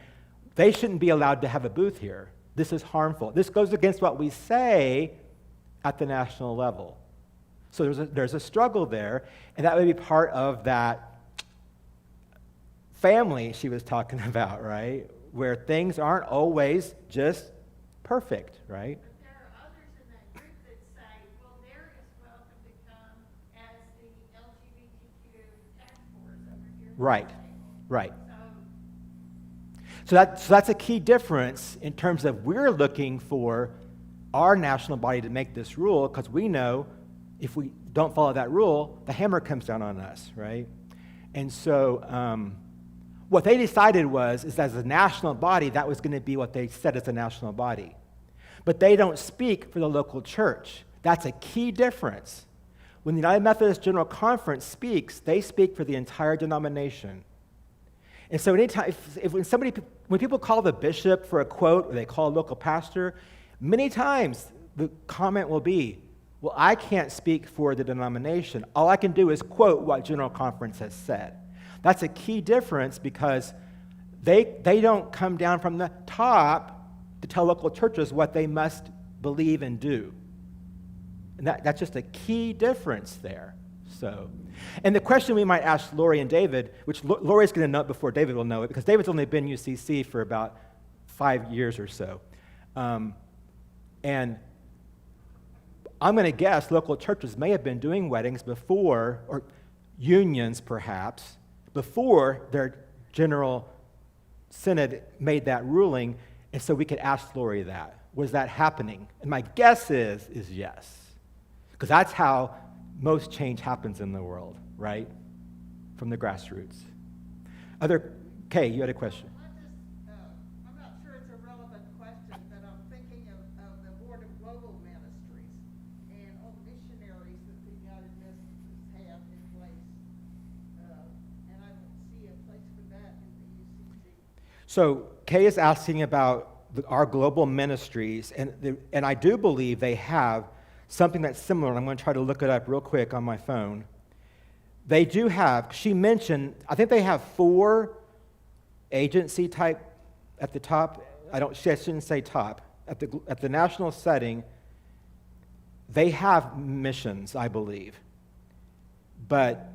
they shouldn't be allowed to have a booth here. This is harmful. This goes against what we say at the national level. So there's a struggle there, and that would be part of that family she was talking about, right? Where things aren't always just perfect, right? But there are others in that group that say, well, they're as welcome to come as the LGBTQ task force over here. Right. So that's a key difference in terms of we're looking for our national body to make this rule because we know if we don't follow that rule, the hammer comes down on us, right? And so what they decided is as a national body, that was going to be what they said as a national body. But they don't speak for the local church. That's a key difference. When the United Methodist General Conference speaks, they speak for the entire denomination. And so anytime, when people call the bishop for a quote or they call a local pastor, many times the comment will be, well, I can't speak for the denomination. All I can do is quote what General Conference has said. That's a key difference because they don't come down from the top to tell local churches what they must believe and do. And that's just a key difference there. And the question we might ask Lori and David, which Lori's going to know before David will know it, because David's only been UCC for about 5 years or so. And I'm going to guess local churches may have been doing weddings before, or unions perhaps, before their general synod made that ruling, and so we could ask Lori that. Was that happening? And my guess is yes, because that's how most change happens in the world, right? From the grassroots. Kay, you had a question. I'm not sure it's a relevant question, but I'm thinking of the Board of Global Ministries and all the missionaries that the United Methodists have in place. And I don't see a place for that in the UCC. So Kay is asking about our global ministries, and I do believe they have something that's similar, and I'm going to try to look it up real quick on my phone. They do have, she mentioned, I think they have 4 agency type at the top. I shouldn't say top. At the national setting, they have missions, I believe. But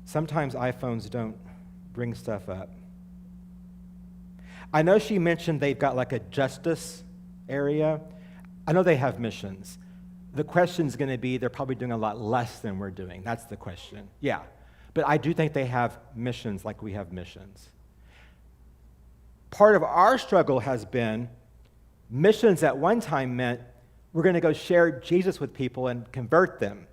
sometimes iPhones don't bring stuff up. I know she mentioned they've got like a justice area. I know they have missions. The question's going to be they're probably doing a lot less than we're doing. That's the question. Yeah. But I do think they have missions like we have missions. Part of our struggle has been missions at one time meant we're going to go share Jesus with people and convert them.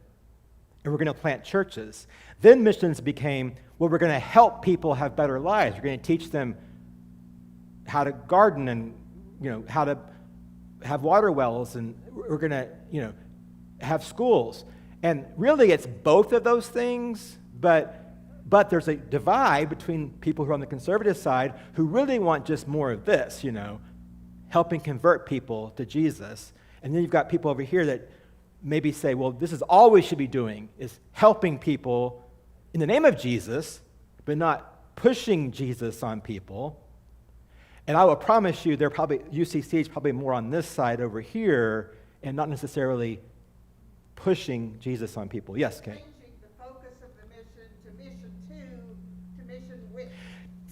And we're going to plant churches. Then missions became, well, we're going to help people have better lives. We're going to teach them how to garden and, how to have water wells, and we're going to, have schools. And really it's both of those things, but there's a divide between people who are on the conservative side who really want just more of this, helping convert people to Jesus. And then you've got people over here that maybe say, well, this is all we should be doing, is helping people in the name of Jesus, but not pushing Jesus on people. And I will promise you, UCC is probably more on this side over here and not necessarily pushing Jesus on people. Yes, Kay? Changing the focus of the mission to mission to mission with.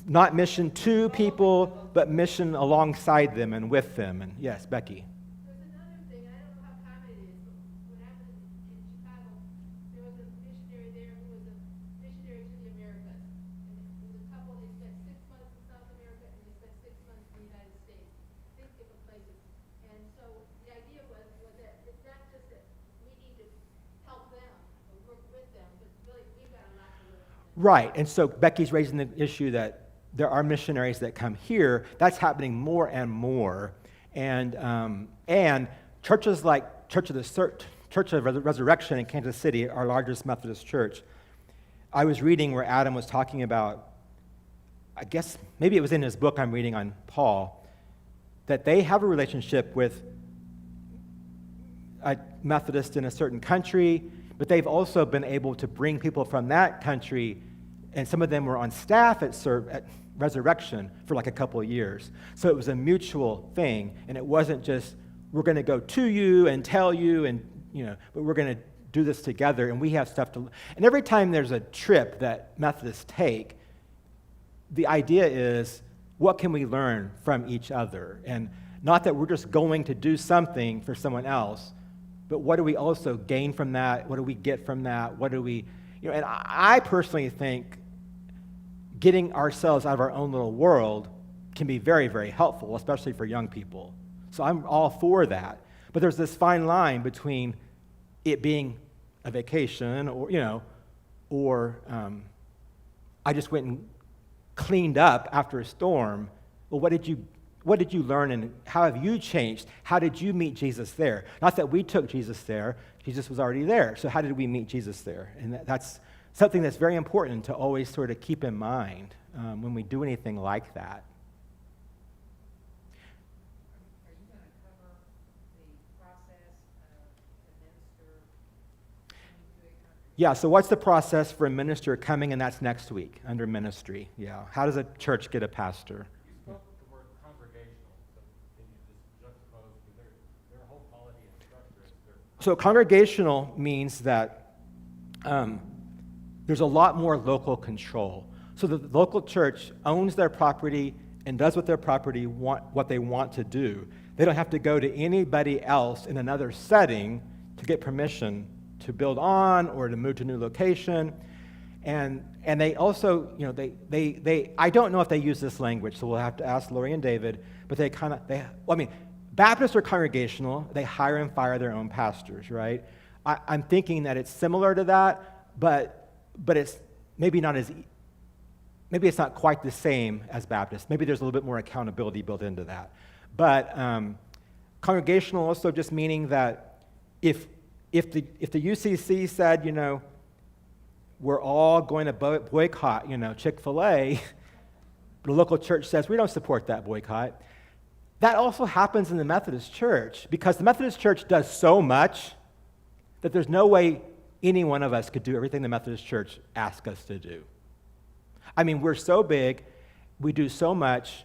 Not mission to people, but mission alongside them and with them. And yes, Becky. There's another thing, I don't know how common it is, but when I was in Chicago, there was a missionary there who was a missionary to the Americas. And it was a couple, they spent 6 months in South America and they spent 6 months in the United States, 6 different places. And so the idea was that it's not just that we need to help them or work with them, but really we've got a lot to learn from them. Right. And so Becky's raising the issue that there are missionaries that come here. That's happening more and more. And churches like Church of Resurrection in Kansas City, our largest Methodist church, I was reading where Adam was talking about, I guess maybe it was in his book I'm reading on Paul, that they have a relationship with a Methodist in a certain country, but they've also been able to bring people from that country, and some of them were on staff at Resurrection for like a couple of years. So it was a mutual thing, and it wasn't just, we're going to go to you and tell you, and but we're going to do this together, and we have stuff to. And every time there's a trip that Methodists take, the idea is, what can we learn from each other? And not that we're just going to do something for someone else, but what do we also gain from that? What do we get from that? What do we, and I personally think getting ourselves out of our own little world can be very, very helpful, especially for young people. So I'm all for that. But there's this fine line between it being a vacation or I just went and cleaned up after a storm. Well, what did you learn, and how have you changed? How did you meet Jesus there? Not that we took Jesus there. Jesus was already there. So how did we meet Jesus there? And that's something that's very important to always sort of keep in mind when we do anything like that. Are you going to cover the process of the minister coming to a congregation? Yeah, so what's the process for a minister coming, and that's next week under ministry? Yeah, how does a church get a pastor? You spoke the word congregational, so can you just juxtapose, because their whole polity and structure is their. So congregational means that there's a lot more local control. So the local church owns their property and does with their property what they want to do. They don't have to go to anybody else in another setting to get permission to build on or to move to a new location. And they also, they I don't know if they use this language, so we'll have to ask Lori and David, but Baptists are congregational. They hire and fire their own pastors, right? I'm thinking that it's similar to that, but it's maybe it's not quite the same as Baptist. Maybe there's a little bit more accountability built into that. But congregational also just meaning that if the UCC said, we're all going to boycott, Chick-fil-A, but the local church says we don't support that boycott. That also happens in the Methodist Church, because the Methodist Church does so much that there's no way any one of us could do everything the Methodist Church asks us to do. I mean, we're so big, we do so much.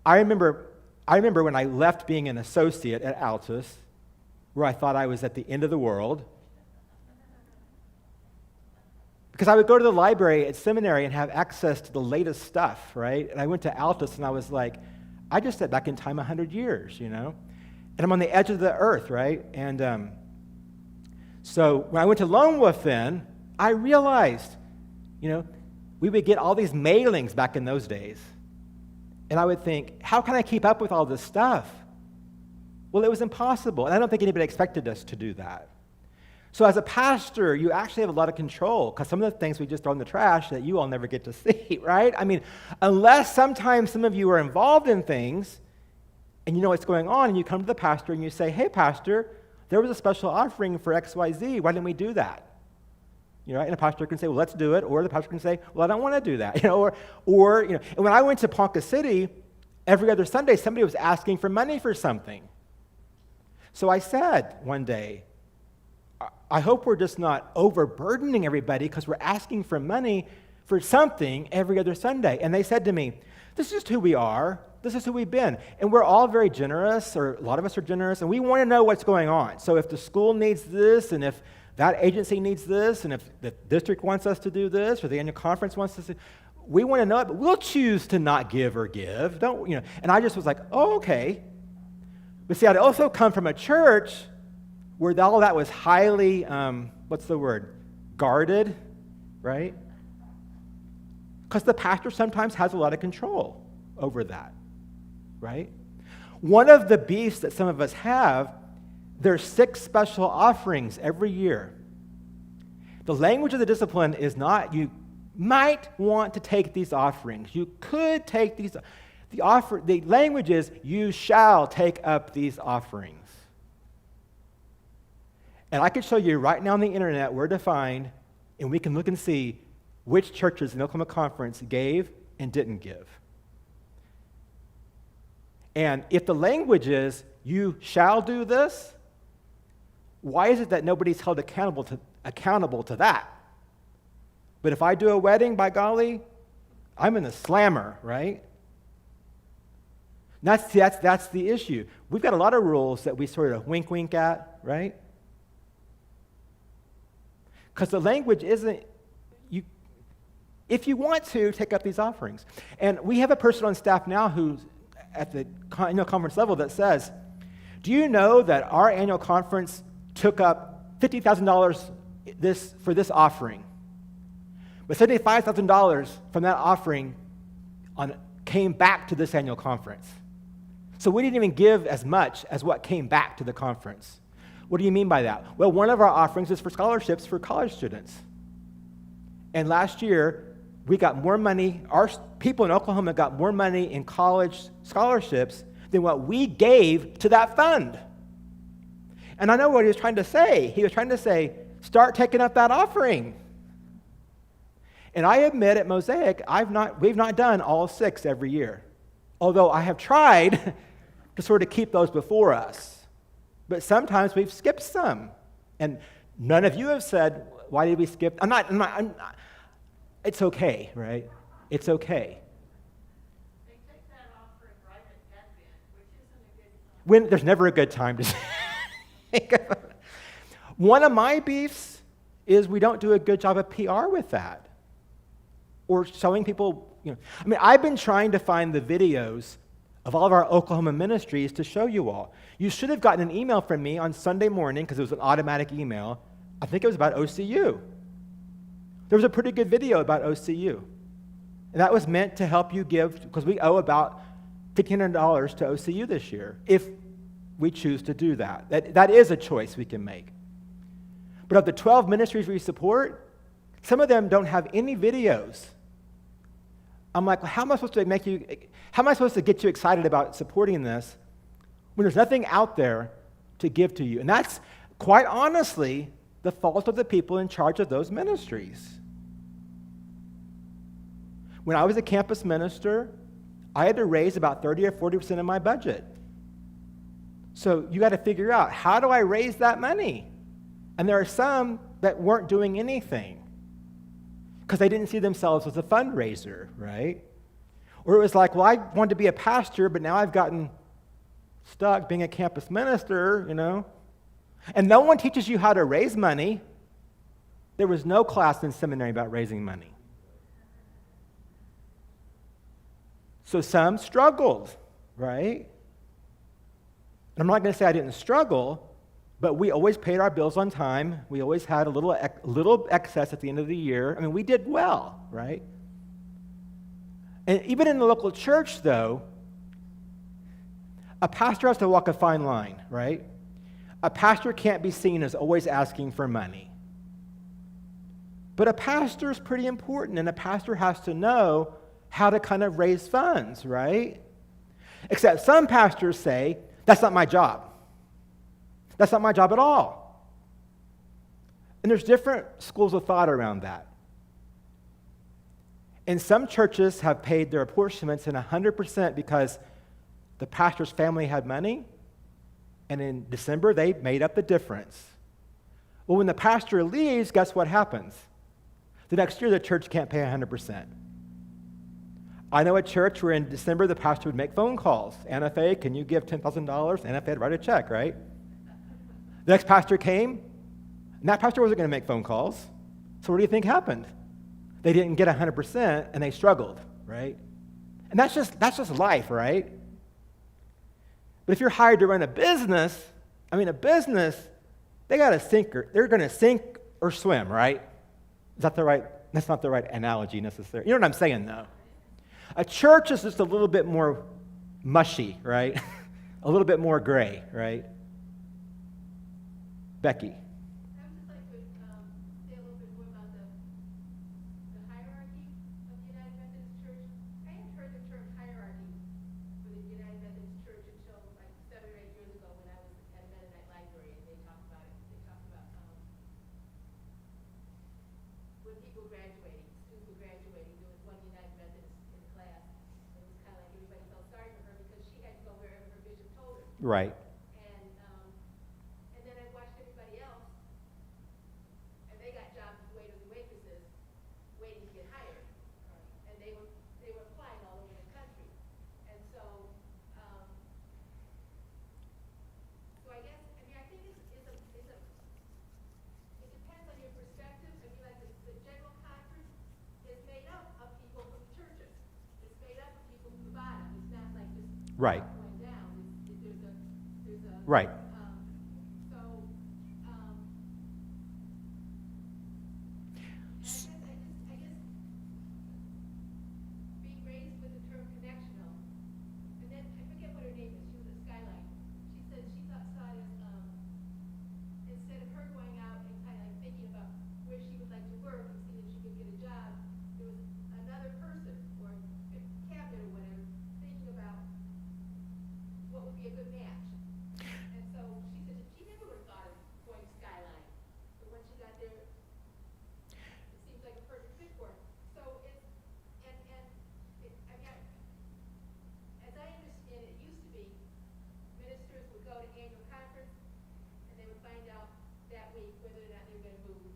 I remember I remember when I left being an associate at Altus, where I thought I was at the end of the world, because I would go to the library at seminary and have access to the latest stuff, right? And I went to Altus and I was like, I just stepped back in time 100 years, you know? And I'm on the edge of the earth, right? And so when I went to Lone Wolf then, I realized, you know, we would get all these mailings back in those days. And I would think, how can I keep up with all this stuff? Well, it was impossible. And I don't think anybody expected us to do that. So as a pastor, you actually have a lot of control, because some of the things we just throw in the trash that you all never get to see, right? I mean, unless sometimes some of you are involved in things and you know what's going on, and you come to the pastor and you say, hey, pastor, there was a special offering for XYZ. Why didn't we do that? You know, and the pastor can say, well, let's do it. Or the pastor can say, well, I don't want to do that. You know, or you know, and when I went to Ponca City, every other Sunday, somebody was asking for money for something. So I said one day, I hope we're just not overburdening everybody because we're asking for money for something every other Sunday. And they said to me, this is just who we are. This is who we've been. And we're all very generous, or a lot of us are generous, and we want to know what's going on. So if the school needs this, and if that agency needs this, and if the district wants us to do this, or the annual conference wants us to, we want to know it, but we'll choose to not give or give. Don't, you know? And I just was like, oh, okay. But see, I'd also come from a church where all that was highly, guarded, right? Because the pastor sometimes has a lot of control over that, right? One of the beefs that some of us have, there's 6 special offerings every year. The language of the discipline is not, you might want to take these offerings. You could take these. The language is, you shall take up these offerings. And I could show you right now on the internet where to find, and we can look and see which churches in the Oklahoma Conference gave and didn't give. And if the language is, you shall do this, why is it that nobody's held accountable to that? But if I do a wedding, by golly, I'm in the slammer, right? That's the issue. We've got a lot of rules that we sort of wink at, right? Because the language isn't, if you want to, take up these offerings. And we have a person on staff now who's at the annual conference level that says, do you know that our annual conference took up $50,000 for this offering? But $75,000 from that offering came back to this annual conference. So we didn't even give as much as what came back to the conference. What do you mean by that? Well, one of our offerings is for scholarships for college students. And last year, we got more money, our people in Oklahoma got more money in college scholarships than what we gave to that fund. And I know what he was trying to say. He was trying to say, start taking up that offering. And I admit at Mosaic, we've not done all 6 every year. Although I have tried to sort of keep those before us. But sometimes we've skipped some. And none of you have said, why did we skip? I'm not, it's okay, right? It's okay. They take that offering right at Advent, which isn't a good time. There's never a good time to think about it. One of my beefs is we don't do a good job of PR with that. Or showing people, I've been trying to find the videos of all of our Oklahoma ministries to show you all. You should have gotten an email from me on Sunday morning, because it was an automatic email. I think it was about OCU. There was a pretty good video about OCU. And that was meant to help you give, because we owe about $1,500 to OCU this year, if we choose to do that. That is a choice we can make. But of the 12 ministries we support, some of them don't have any videos. I'm like, well, how am I supposed to get you excited about supporting this when there's nothing out there to give to you? And that's, quite honestly, the fault of the people in charge of those ministries. When I was a campus minister, I had to raise about 30 or 40% of my budget. So you got to figure out, how do I raise that money? And there are some that weren't doing anything because they didn't see themselves as a fundraiser, right? Or it was like, well, I wanted to be a pastor, but now I've gotten stuck being a campus minister, And no one teaches you how to raise money. There was no class in seminary about raising money. So some struggled, right? And I'm not going to say I didn't struggle, but we always paid our bills on time. We always had a little excess at the end of the year. I mean, we did well, right? And even in the local church, though, a pastor has to walk a fine line, right? A pastor can't be seen as always asking for money. But a pastor is pretty important, and a pastor has to know how to kind of raise funds, right? Except some pastors say, that's not my job. That's not my job at all. And there's different schools of thought around that. And some churches have paid their apportionments in 100% because the pastor's family had money, and in December they made up the difference. Well, when the pastor leaves, guess what happens? The next year the church can't pay 100%. I know a church where in December the pastor would make phone calls. NFA, can you give $10,000? NFA would write a check, right? The next pastor came, and that pastor wasn't going to make phone calls. So what do you think happened? They didn't get 100%, and they struggled, right? And that's just life, right? But if you're hired to run a business, they got to sink they're going to sink or swim, right? That's not the right analogy necessarily. You know what I'm saying, though? A church is just a little bit more mushy, right? A little bit more gray, right? Becky. I would just like to say a little bit more about the hierarchy of the United Methodist Church. I hadn't heard the term hierarchy for the United Methodist Church until like 7 or 8 years ago when I was at a Mennonite library and they talked about it. They talked about when people graduating, students were graduating, there was one United Methodist in the class. It was kind of like everybody felt sorry for her because she had to go wherever her bishop told her. Right. And then I watched everybody else, and they got jobs as waiters and waitresses, waiting to get hired, and they were applying all over the country, and so I guess I think it depends on your perspective. I mean, like the general conference is made up of people from churches. It's made up of people from the bottom. It's not like just Right. going down. There's a Right. I guess being raised with the term connectional, and then I forget what her name is. She was at Skyline. She said she saw it as instead of her going out and kind of like thinking about where she would like to work and seeing if she could get a job, there was another person or a cabinet or whatever thinking about what would be a good match. And so she said that she never would have thought of going to Skyline, but when she got there, it seems like a perfect fit for her. So it's, as I understand it, used to be ministers would go to annual conference and they would find out that week whether or not they were going to move.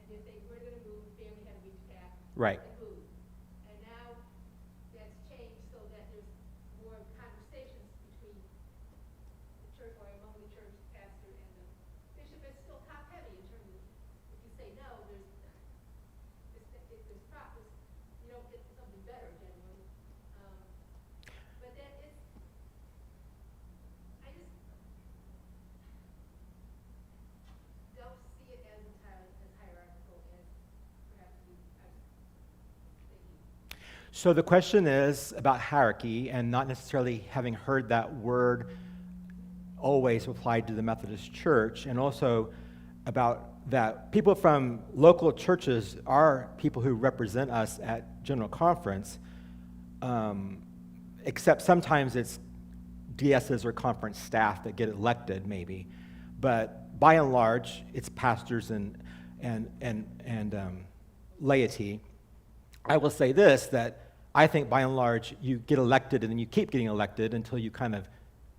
And if they were going to move, the family had a week to pack. Right. And move. And now that's changed so that there's more conversations between the church or among the church pastor and the bishop. It's still top heavy in terms of if you say no, there's problems. You don't get something better generally. But then I just don't see it as entirely as hierarchical as perhaps I was thinking. So the question is about hierarchy and not necessarily having heard that word always applied to the Methodist Church, and also about that people from local churches are people who represent us at General Conference, except sometimes it's DSs or conference staff that get elected maybe, but by and large it's pastors and laity. I will say this, that I think by and large you get elected and then you keep getting elected until you kind of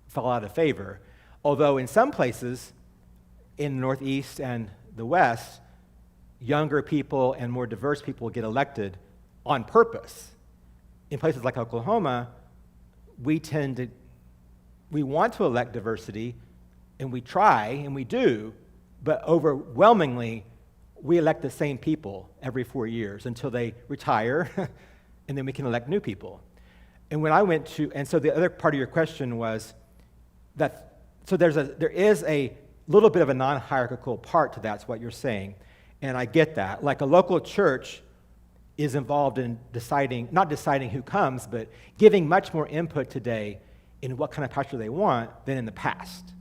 fall out of favor. Although in some places, in the Northeast and the West, younger people and more diverse people get elected on purpose. In places like Oklahoma, we tend to we want to elect diversity, and we try, and we do, but overwhelmingly, we elect the same people every 4 years until they retire, and then we can elect new people. And when I went to, and so the other part of your question was that, so there is a little bit of a non-hierarchical part to that's what you're saying, and I get that. Like a local church is involved in deciding, not deciding who comes, but giving much more input today in what kind of pastor they want than in the past.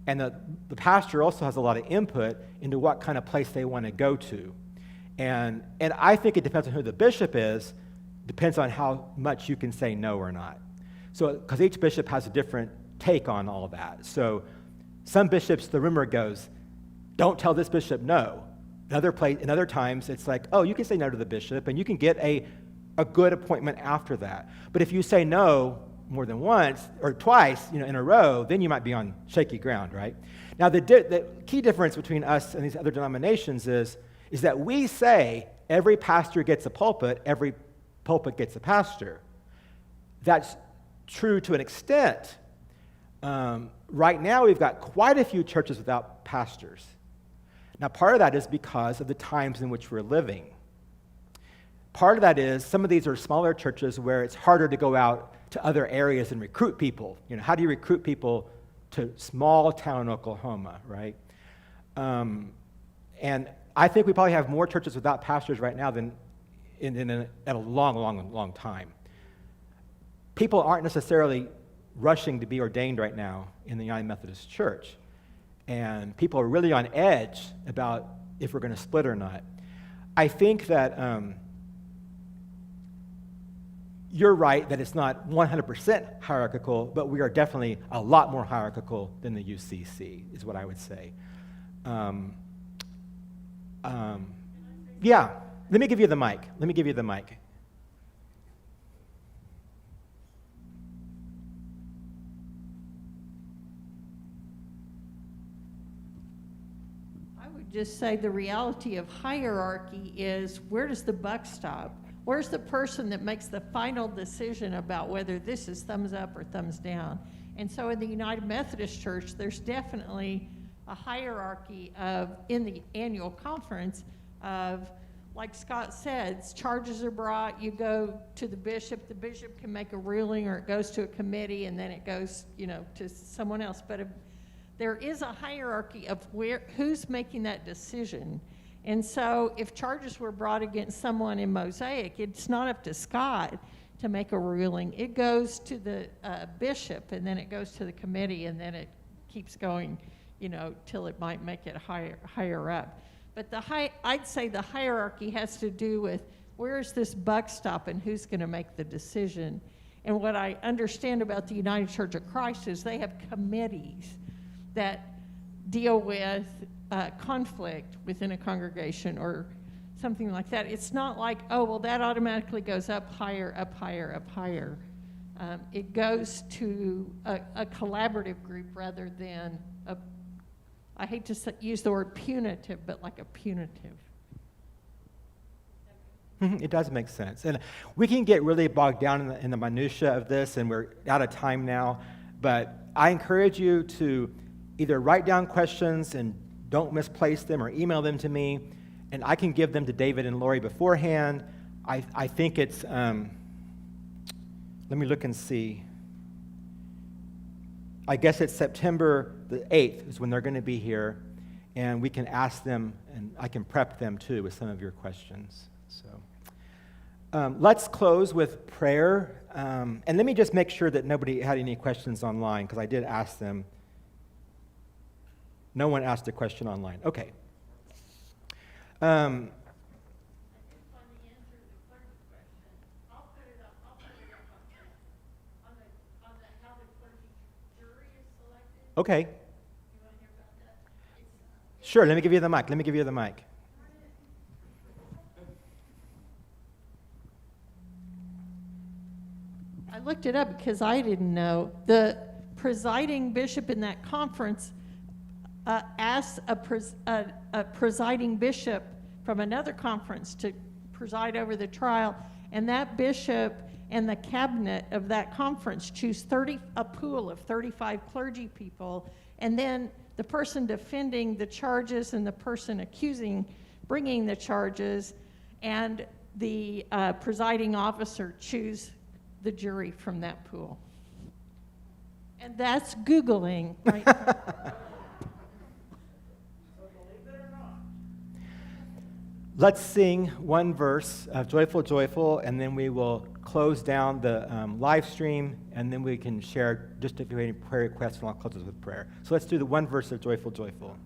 And the pastor also has a lot of input into what kind of place they want to go to. And I think it depends on who the bishop is, depends on how much you can say no or not. So, because each bishop has a different take on all that. So some bishops, the rumor goes, don't tell this bishop no. In other times, it's like, oh, you can say no to the bishop, and you can get a good appointment after that. But if you say no more than once or twice, in a row, then you might be on shaky ground, right? Now, the key difference between us and these other denominations is that we say every pastor gets a pulpit, every pulpit gets a pastor. That's true to an extent. Right now, we've got quite a few churches without pastors. Now, part of that is because of the times in which we're living. Part of that is some of these are smaller churches where it's harder to go out to other areas and recruit people. How do you recruit people to small town Oklahoma, right? And I think we probably have more churches without pastors right now than at a long time. People aren't necessarily rushing to be ordained right now in the United Methodist Church. And people are really on edge about if we're going to split or not. I think that you're right that it's not 100% hierarchical, but we are definitely a lot more hierarchical than the UCC, is what I would say. Yeah, let me give you the mic. Just say the reality of hierarchy is, where does the buck stop? Where's the person that makes the final decision about whether this is thumbs up or thumbs down? And so in the United Methodist Church, there's definitely a hierarchy in the annual conference of, like Scott said, charges are brought, you go to the bishop can make a ruling, or it goes to a committee, and then it goes, to someone else. But there is a hierarchy of who's making that decision. And so if charges were brought against someone in Mosaic, it's not up to Scott to make a ruling. It goes to the bishop, and then it goes to the committee, and then it keeps going, till it might make it higher up. But I'd say the hierarchy has to do with where's this buck stop and who's going to make the decision. And what I understand about the United Church of Christ is they have committees that deal with conflict within a congregation or something like that. It's not like, oh, well, that automatically goes up higher, up higher, up higher. It goes to a collaborative group rather than I hate to use the word punitive, but like a punitive. It does make sense. And we can get really bogged down in the minutia of this, and we're out of time now. But I encourage you to either write down questions and don't misplace them, or email them to me, and I can give them to David and Lori beforehand. I think it's, let me look and see. I guess it's September the 8th is when they're going to be here, and we can ask them, and I can prep them too with some of your questions. So let's close with prayer. And let me just make sure that nobody had any questions online, because I did ask them. No one asked a question online. Okay. Okay. Sure, let me give you the mic. I looked it up because I didn't know. The presiding bishop in that conference asked a presiding bishop from another conference to preside over the trial, and that bishop and the cabinet of that conference choose a pool of 35 clergy people, and then the person defending the charges and the person bringing the charges, and the presiding officer choose the jury from that pool. And that's Googling right now. Let's sing one verse of Joyful, Joyful, and then we will close down the live stream, and then we can share just if you have any prayer requests, and I'll close this with prayer. So let's do the one verse of Joyful, Joyful.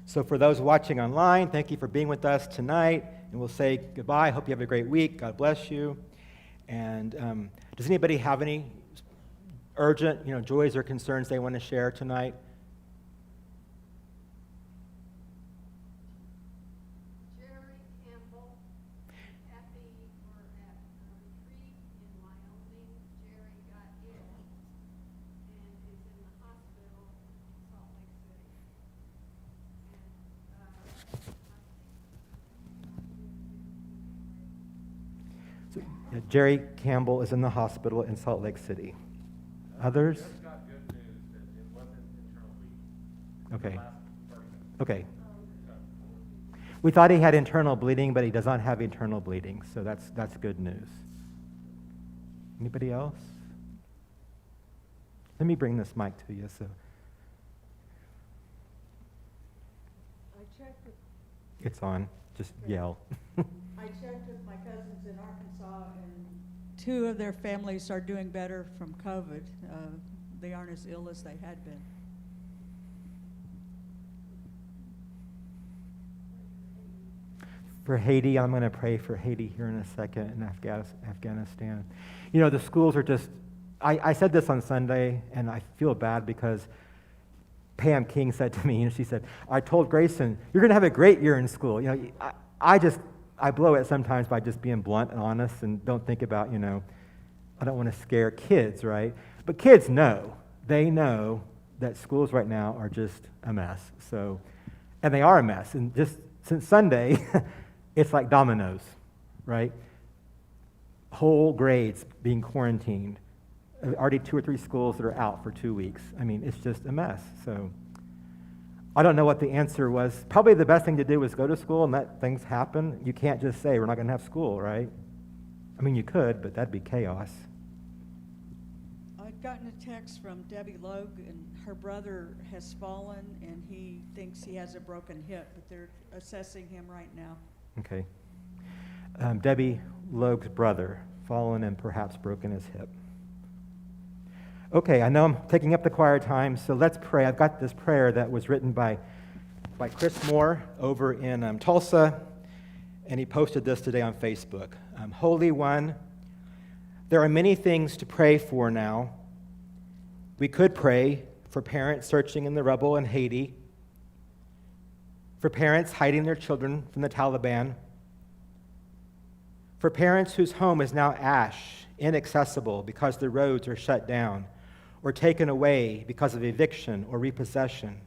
So for those watching online, thank you for being with us tonight, and we'll say goodbye. Hope you have a great week. God bless you. And does anybody have any urgent, joys or concerns they want to share tonight? Jerry Campbell, happy or at a retreat in Wyoming. Jerry got ill and is in the hospital in Salt Lake City. Jerry Campbell is in the hospital in Salt Lake City. Others? Just got good news that it wasn't internal bleeding. Okay. The last 30 minutes. Okay. We thought he had internal bleeding, but he does not have internal bleeding, so that's good news. Anybody else? Let me bring this mic to you. So I checked with, it's on. Just yell. I checked with my cousins in Arkansas, and 2 of their families are doing better from COVID. They aren't as ill as they had been. For Haiti, I'm going to pray for Haiti here in a second, and Afghanistan. The schools are just, I said this on Sunday, and I feel bad because Pam King said to me, she said, I told Grayson, you're going to have a great year in school. I blow it sometimes by just being blunt and honest and don't think about, I don't want to scare kids, right? But kids know. They know that schools right now are just a mess. So, and they are a mess. And just since Sunday, it's like dominoes, right? Whole grades being quarantined. Already 2 or 3 schools that are out for 2 weeks. I mean, it's just a mess. So I don't know what the answer was. Probably the best thing to do was go to school and let things happen. You can't just say, we're not going to have school, right? I mean, you could, but that'd be chaos. I'd gotten a text from Debbie Logue, and her brother has fallen, and he thinks he has a broken hip, but they're assessing him right now. Okay. Debbie Logue's brother, fallen and perhaps broken his hip. Okay, I know I'm taking up the choir time, so let's pray. I've got this prayer that was written by Chris Moore over in Tulsa, and he posted this today on Facebook. Holy One, there are many things to pray for now. We could pray for parents searching in the rubble in Haiti, for parents hiding their children from the Taliban, for parents whose home is now ash, inaccessible because the roads are shut down, or taken away because of eviction or repossession.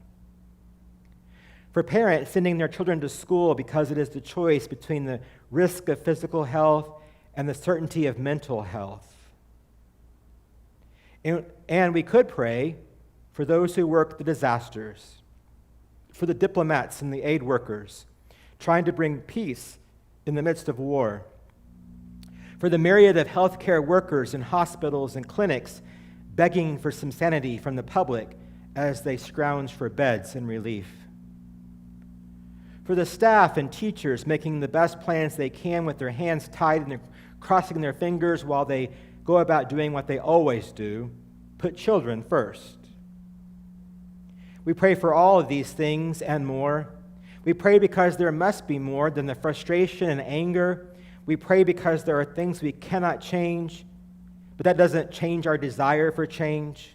For parents sending their children to school because it is the choice between the risk of physical health and the certainty of mental health. And we could pray for those who work the disasters, for the diplomats and the aid workers trying to bring peace in the midst of war, for the myriad of healthcare workers in hospitals and clinics begging for some sanity from the public as they scrounge for beds and relief. For the staff and teachers making the best plans they can with their hands tied and they're crossing their fingers while they go about doing what they always do, put children first. We pray for all of these things and more. We pray because there must be more than the frustration and anger. We pray because there are things we cannot change, but that doesn't change our desire for change.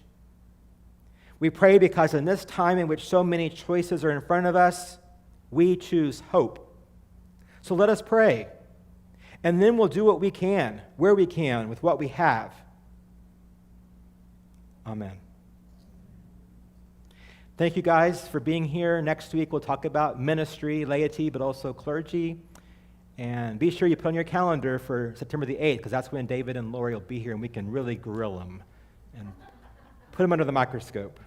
We pray because in this time in which so many choices are in front of us, we choose hope. So let us pray, and then we'll do what we can, where we can, with what we have. Amen. Thank you guys for being here. Next week we'll talk about ministry, laity, but also clergy. And be sure you put on your calendar for September the 8th, because that's when David and Lori will be here, and we can really grill them and put them under the microscope.